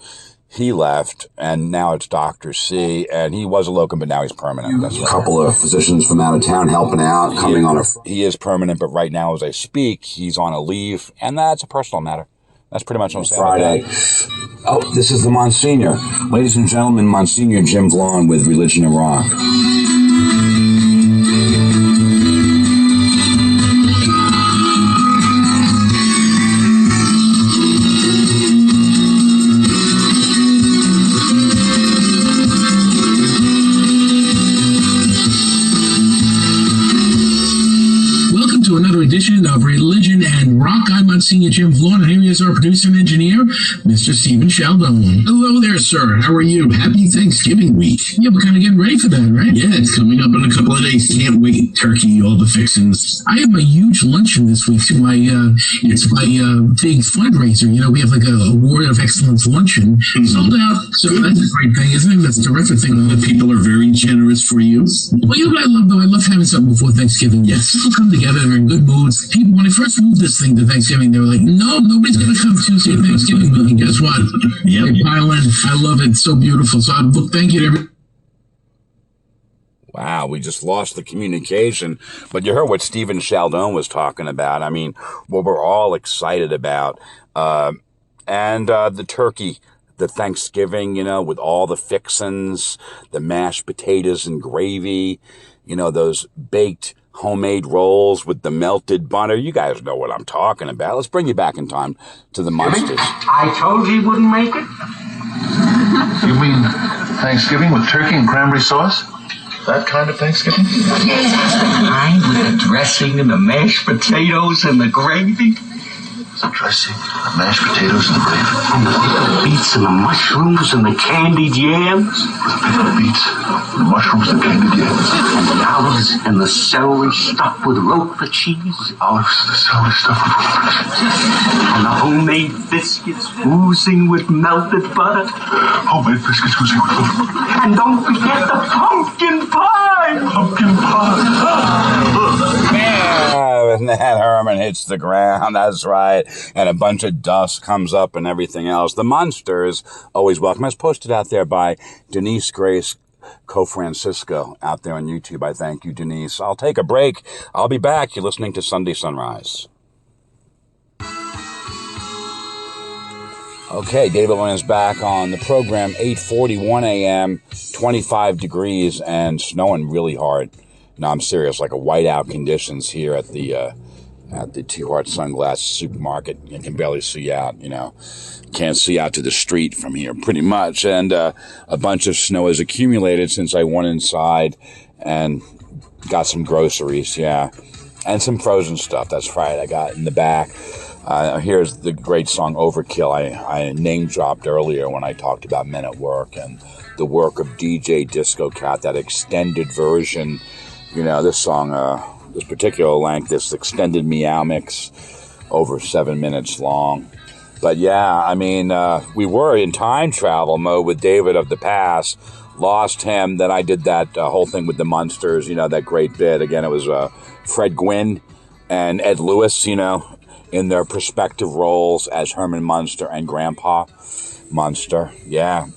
Speaker 1: He left, and now it's Dr. C, and he was a locum, but now he's permanent. That's
Speaker 11: right. A couple of physicians from out of town helping out, coming on a...
Speaker 1: He is permanent, but right now as I speak, he's on a leave, and that's a personal matter. That's pretty much what I'm saying.
Speaker 11: Friday. Oh, this is the Monsignor. Ladies and gentlemen, Monsignor Jim Vlaun with Religion&Rock.
Speaker 8: Another edition of Religion and Rock. I'm Monsignor Jim Vlaun, and here is our producer and engineer, Mr. Stephen Sheldon.
Speaker 9: Hello there, sir. How are you? Happy Thanksgiving week.
Speaker 8: Yeah, we're kind of getting ready for that, right?
Speaker 9: Yeah, it's coming up in a couple of days. Can't wait. Turkey, all the fixings.
Speaker 8: I have my huge luncheon this week. It's my big fundraiser. You know, we have like a Award of Excellence luncheon. Sold out. So that's a great thing, isn't it? That's a terrific thing.
Speaker 9: The people are very generous for you.
Speaker 8: Well, you know what I love, though? I love having something before Thanksgiving.
Speaker 9: Yes.
Speaker 8: People come together, they're in good moods. People, when I first moved this thing to Thanksgiving, Thanksgiving. They were like, no, nobody's going to come Tuesday Thanksgiving. And guess what?
Speaker 9: Yep.
Speaker 8: They pile in. I love it. It's so beautiful. So thank you to everybody.
Speaker 1: Wow, we just lost the communication. But you heard what Stephen Sheldon was talking about. I mean, what we're all excited about. And the turkey, the Thanksgiving, with all the fixins, the mashed potatoes and gravy, those baked homemade rolls with the melted butter. You guys know what I'm talking about. Let's bring you back in time to the Munsters.
Speaker 12: I told you he wouldn't make it.
Speaker 13: You mean Thanksgiving with turkey and cranberry sauce? That kind of Thanksgiving?
Speaker 12: Yes, the kind with the dressing and the mashed potatoes and the gravy.
Speaker 13: The dressing, the mashed potatoes, and the gravy.
Speaker 12: And the pickled beets and the mushrooms and the candied yams.
Speaker 13: The pickled beets, the mushrooms, and the candied yams.
Speaker 12: And the olives and the celery stuffed with Roquefort cheese.
Speaker 13: The olives, the celery stuffed with Roquefort cheese.
Speaker 12: And the homemade biscuits oozing with melted butter.
Speaker 13: Homemade biscuits oozing with melted butter.
Speaker 12: And don't forget the pumpkin pie.
Speaker 13: Pumpkin pie.
Speaker 1: Yeah, and then Herman hits the ground. That's right. And a bunch of dust comes up and everything else. The Munsters, always welcome. It's posted out there by Denise Grace Co-Francisco out there on YouTube. I thank you, Denise. I'll take a break. I'll be back. You're listening to Sunday Sunrise. Okay, David Williams back on the program. 8:41 a.m., 25 degrees and snowing really hard. No, I'm serious, like a whiteout conditions here at the Two Hearts Sunglasses supermarket. You can barely see out, Can't see out to the street from here, pretty much. And a bunch of snow has accumulated since I went inside and got some groceries, yeah. And some frozen stuff, that's right, I got in the back. Here's the great song Overkill I name-dropped earlier when I talked about Men at Work and the work of DJ Disco Cat, that extended version. This song, this particular length, this extended meow mix, over 7 minutes long. But yeah, I mean, we were in time travel mode with David of the past, lost him, then I did that whole thing with the Munsters, that great bit. Again, it was Fred Gwynn and Ed Lewis, in their respective roles as Herman Munster and Grandpa Munster. Yeah.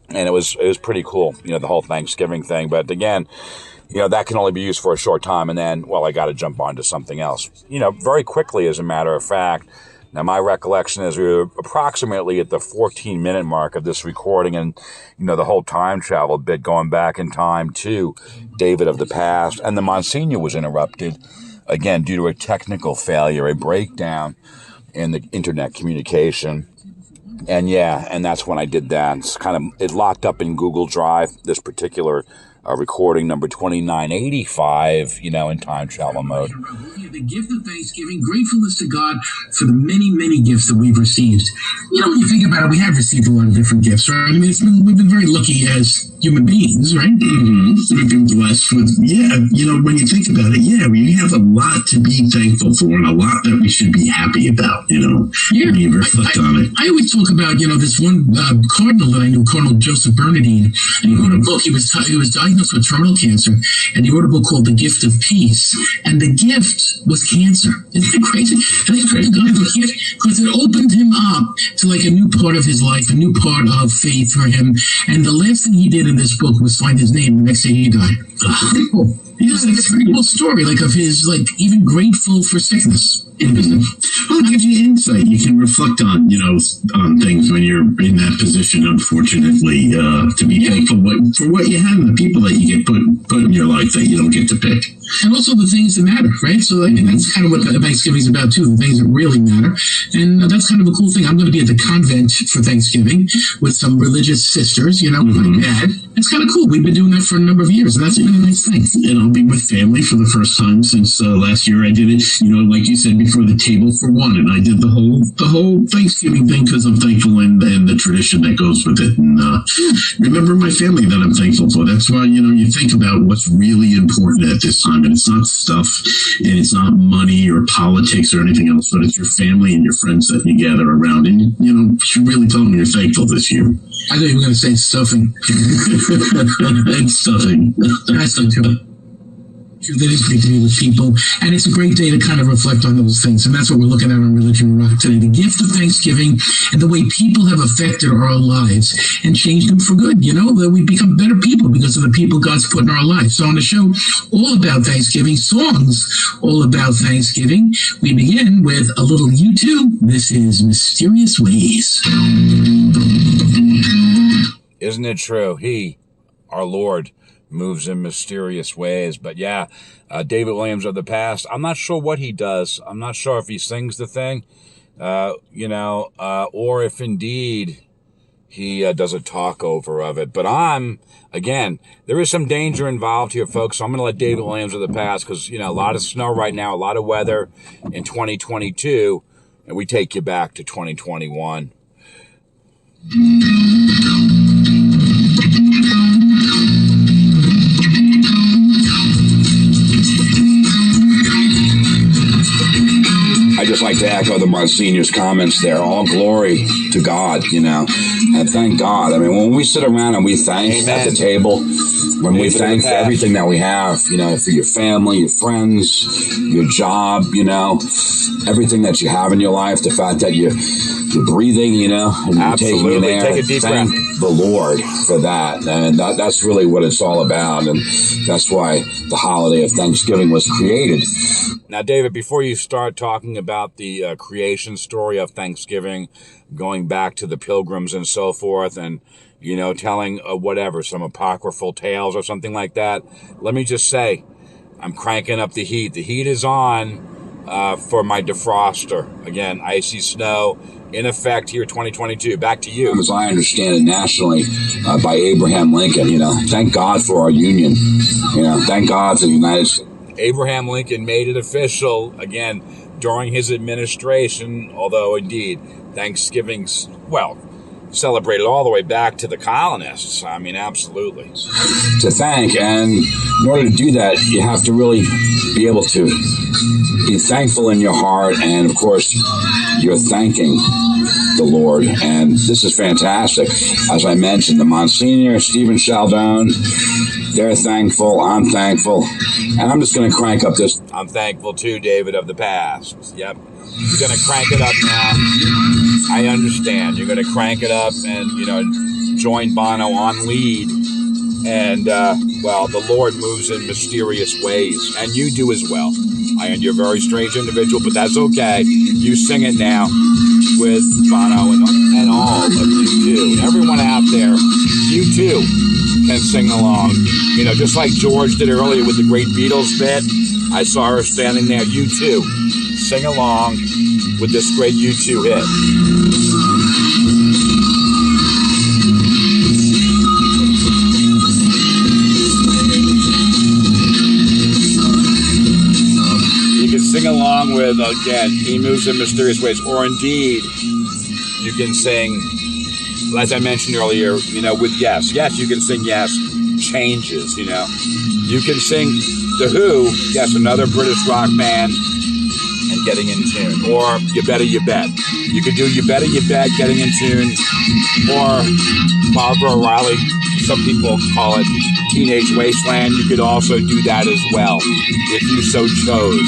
Speaker 1: And it was pretty cool, the whole Thanksgiving thing. But again, that can only be used for a short time. And then, I got to jump on to something else. Very quickly, as a matter of fact. Now, my recollection is we were approximately at the 14-minute mark of this recording. And, the whole time travel bit going back in time to David of the past. And the Monsignor was interrupted, again, due to a technical failure, a breakdown in the internet communication. And yeah, and that's when I did that. It locked up in Google Drive, this particular recording, number 2985, in time travel mode.
Speaker 8: The gift of Thanksgiving, gratefulness to God for the many, many gifts that we've received. When you think about it, we have received a lot of different gifts, right? I mean, we've been very lucky as human beings, right? Mm-hmm. We've been blessed with, when you think about it, we have a lot to be thankful for and a lot that we should be happy about, when you reflect on it. I always talk about, this one cardinal that I knew, Cardinal Joseph Bernardine, and he wrote a book. He was diagnosed with terminal cancer, and he wrote a book called The Gift of Peace, and the gift was cancer. Isn't that crazy? That's crazy. Because it opened him up to like a new part of his life, a new part of faith for him. And the last thing he did in this book was find his name. The next day he died. Pretty cool. It's like a pretty cool story, of his, even grateful for sickness.
Speaker 9: Mm-hmm. Well, it gives you insight. You can reflect on, on things when you're in that position, unfortunately, to be thankful for what you have and the people that you get put in your life that you don't get to pick.
Speaker 8: And also the things that matter, right? So that's kind of what Thanksgiving is about, too, the things that really matter. And that's kind of a cool thing. I'm going to be at the convent for Thanksgiving with some religious sisters, my dad. It's kind of cool. We've been doing that for a number of years, and that's been a nice thing.
Speaker 9: And I'll be with family for the first time since last year. I did it, like you said before, the table for one, and I did the whole Thanksgiving thing because I'm thankful and the tradition that goes with it. And remember my family that I'm thankful for. That's why you think about what's really important at this time, and it's not stuff, and it's not money or politics or anything else, but it's your family and your friends that you gather around, and you should really tell them you're thankful this year.
Speaker 8: I thought you were going to say stuffing.
Speaker 9: And stuffing.
Speaker 8: That's not too. That it's great to be with people, and it's a great day to kind of reflect on those things, and that's what we're looking at on Religion and Rock today, the gift of Thanksgiving and the way people have affected our lives and changed them for good, that we become better people because of the people God's put in our lives. So on the show all about Thanksgiving, songs all about Thanksgiving, we begin with a little U2. This is Mysterious Ways.
Speaker 1: Isn't it true? He, our Lord, moves in mysterious ways. But yeah, David Williams of the past, I'm not sure what he does. I'm not sure if he sings the thing, or if indeed he does a talkover of it. But again, there is some danger involved here, folks. So I'm going to let David Williams of the past, because, a lot of snow right now, a lot of weather in 2022, and we take you back to 2021.
Speaker 11: I just like to echo the Monsignor's comments there. All glory to God, and thank God. I mean, when we sit around and we thank at the table, when we thank for everything that we have, for your family, your friends, your job, everything that you have in your life, the fact that you're breathing, and you're taking in air.
Speaker 1: Take a deep
Speaker 11: thank
Speaker 1: breath.
Speaker 11: the Lord for that. And that's really what it's all about. And that's why the holiday of Thanksgiving was created.
Speaker 1: Now, David, before you start talking about the creation story of Thanksgiving, going back to the pilgrims and so forth, and, telling some apocryphal tales or something like that, let me just say, I'm cranking up the heat. The heat is on for my defroster. Again, icy snow in effect here, 2022. Back to you.
Speaker 11: As I understand it nationally, by Abraham Lincoln, thank God for our union. Thank God for the United States.
Speaker 1: Abraham Lincoln made it official, again, during his administration, although indeed Thanksgiving's, celebrated all the way back to the colonists. I mean, absolutely.
Speaker 11: To thank, and in order to do that, you have to really be able to be thankful in your heart, and of course, you're thanking the Lord, and this is fantastic. As I mentioned, the Monsignor, Stephen Chaldone, they're thankful, I'm thankful, and I'm just going to crank up this.
Speaker 1: I'm thankful too, David of the past. Yep. You're going to crank it up now. I understand. You're going to crank it up and, join Bono on lead. And, the Lord moves in mysterious ways, and you do as well. You're a very strange individual, but that's okay. You sing it now with Bono and all of you too. Everyone out there, you too can sing along. Just like George did earlier with the great Beatles bit, I saw her standing there. You too sing along with this great U2 hit. Sing along with, again, He Moves in Mysterious Ways, or indeed, you can sing, as I mentioned earlier, with Yes. Yes, you can sing Yes, Changes, You can sing The Who, yes, another British rock band, and Getting in Tune, or You Better You Bet. You could do You Better You Bet, Getting in Tune, or Barbara O'Reilly, some people call it Teenage Wasteland. You could also do that as well, if you so chose.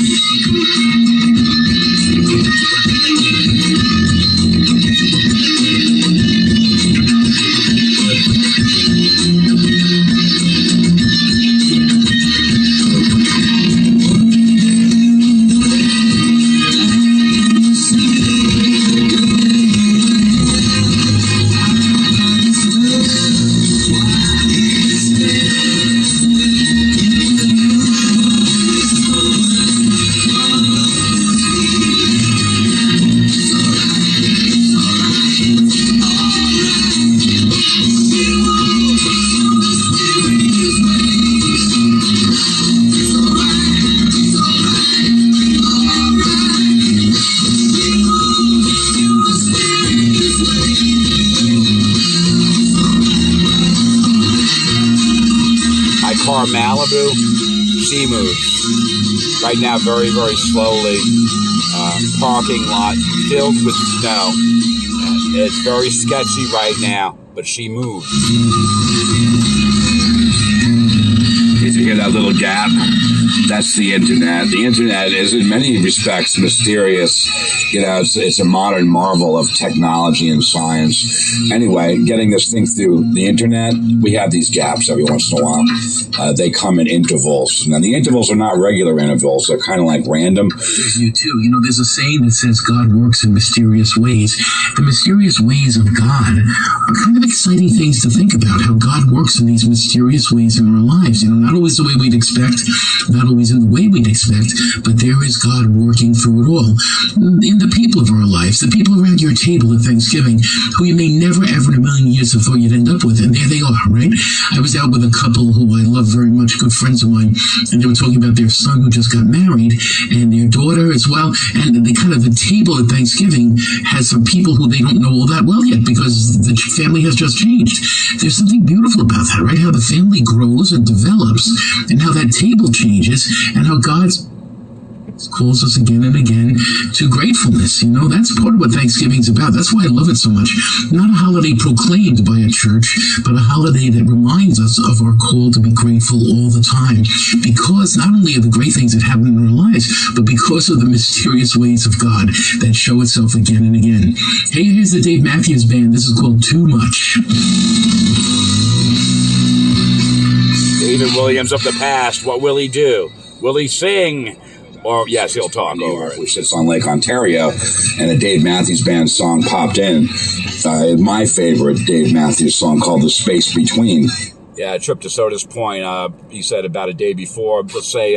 Speaker 1: Malibu, she moves. Right now, very, very slowly. Parking lot filled with snow. It's very sketchy right now, but she moves.
Speaker 11: Did you hear that little gap? That's the internet. The internet is in many respects mysterious. You know, it's a modern marvel of technology and science. Anyway, getting this thing through the internet, we have these gaps every once in a while. They come in intervals. Now, the intervals are not regular intervals. They're kind of like random.
Speaker 8: There's you too. You know, there's a saying that says God works in mysterious ways. The mysterious ways of God are kind of exciting things to think about, how God works in these mysterious ways in our lives. You know, not always the way we'd expect, not always in the way we'd expect, but there is God working through it all. In the people of our lives, the people around your table at Thanksgiving, who you may never ever in a million years have thought you'd end up with, and there they are, right? I was out with a couple who I love very much, good friends of mine, and they were talking about their son who just got married, and their daughter as well, and the table at Thanksgiving has some people who they don't know all that well yet because the family has just changed. There's something beautiful about that, right? How the family grows and develops, and how that table changes, and how God calls us again and again to gratefulness. You know, that's part of what Thanksgiving's about. That's why I love it so much. Not a holiday proclaimed by a church, but a holiday that reminds us of our call to be grateful all the time. Because not only of the great things that happen in our lives, but because of the mysterious ways of God that show itself again and again. Hey, here's the Dave Matthews Band. This is called Too Much.
Speaker 1: David Williams of the past. What will he do? Will he sing? Or, yes, he'll talk over it.
Speaker 11: Which sits on Lake Ontario, and a Dave Matthews Band song popped in. My favorite Dave Matthews song called The Space Between.
Speaker 1: Yeah, a trip to Sodas Point, he said about a day before, let's say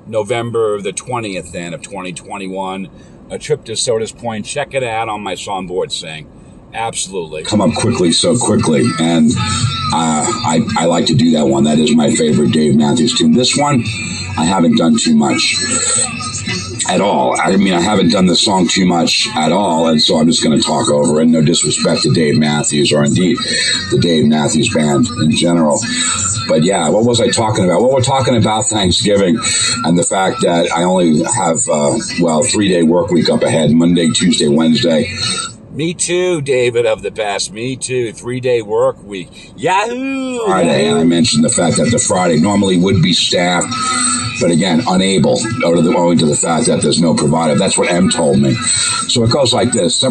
Speaker 1: November the 20th then of 2021, a trip to Sodas Point. Check it out on my songboard, Sing. Absolutely.
Speaker 11: Come up quickly, so quickly. And I like to do that one. That is my favorite Dave Matthews tune. This one, I haven't done too much at all. I mean, I haven't done the song too much at all, and so I'm just going to talk over it. No disrespect to Dave Matthews, or indeed the Dave Matthews Band in general. But yeah, what was I talking about? Well, we're talking about Thanksgiving and the fact that I only have, 3-day work week up ahead, Monday, Tuesday, Wednesday.
Speaker 1: Me too, David of the past. Me too. 3-day work week. Yahoo!
Speaker 11: Friday, and I mentioned the fact that the Friday normally would be staffed, but again, unable, owing to the fact that there's no provider. That's what M told me. So it goes like this.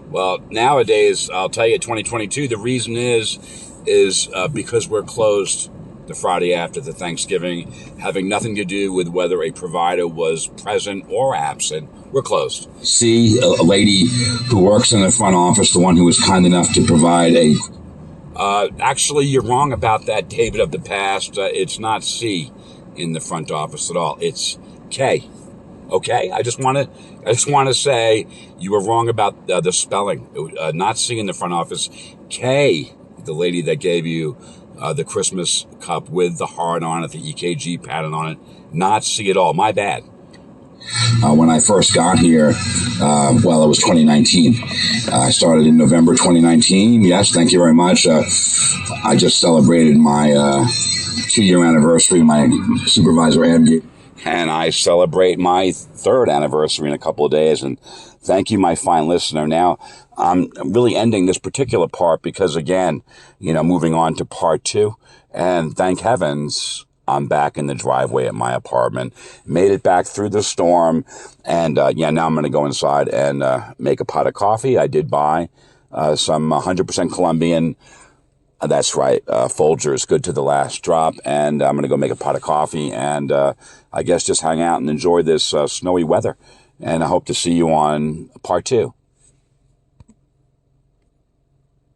Speaker 1: Well, nowadays, I'll tell you, 2022, the reason is because we're closed the Friday after the Thanksgiving, having nothing to do with whether a provider was present or absent. We're closed.
Speaker 11: See, a lady who works in the front office, the one who was kind enough to provide a...
Speaker 1: Actually, you're wrong about that, David of the past. It's not C in the front office at all. It's K. Okay? I just want to say you were wrong about the spelling. Not C in the front office. K, the lady that gave you the Christmas cup with the heart on it, the EKG pattern on it. Not C at all. My bad.
Speaker 11: When I first got here, it was 2019. I started in November 2019. Yes, thank you very much. I just celebrated my 2-year anniversary. My supervisor, MD.
Speaker 1: And I celebrate my 3rd anniversary in a couple of days. And thank you, my fine listener. Now, I'm really ending this particular part because, again, moving on to part 2. And thank heavens, I'm back in the driveway at my apartment. Made it back through the storm. And, now I'm going to go inside and make a pot of coffee. I did buy some 100% Colombian. That's right. Folgers, good to the last drop. And I'm going to go make a pot of coffee and I guess just hang out and enjoy this snowy weather. And I hope to see you on part 2.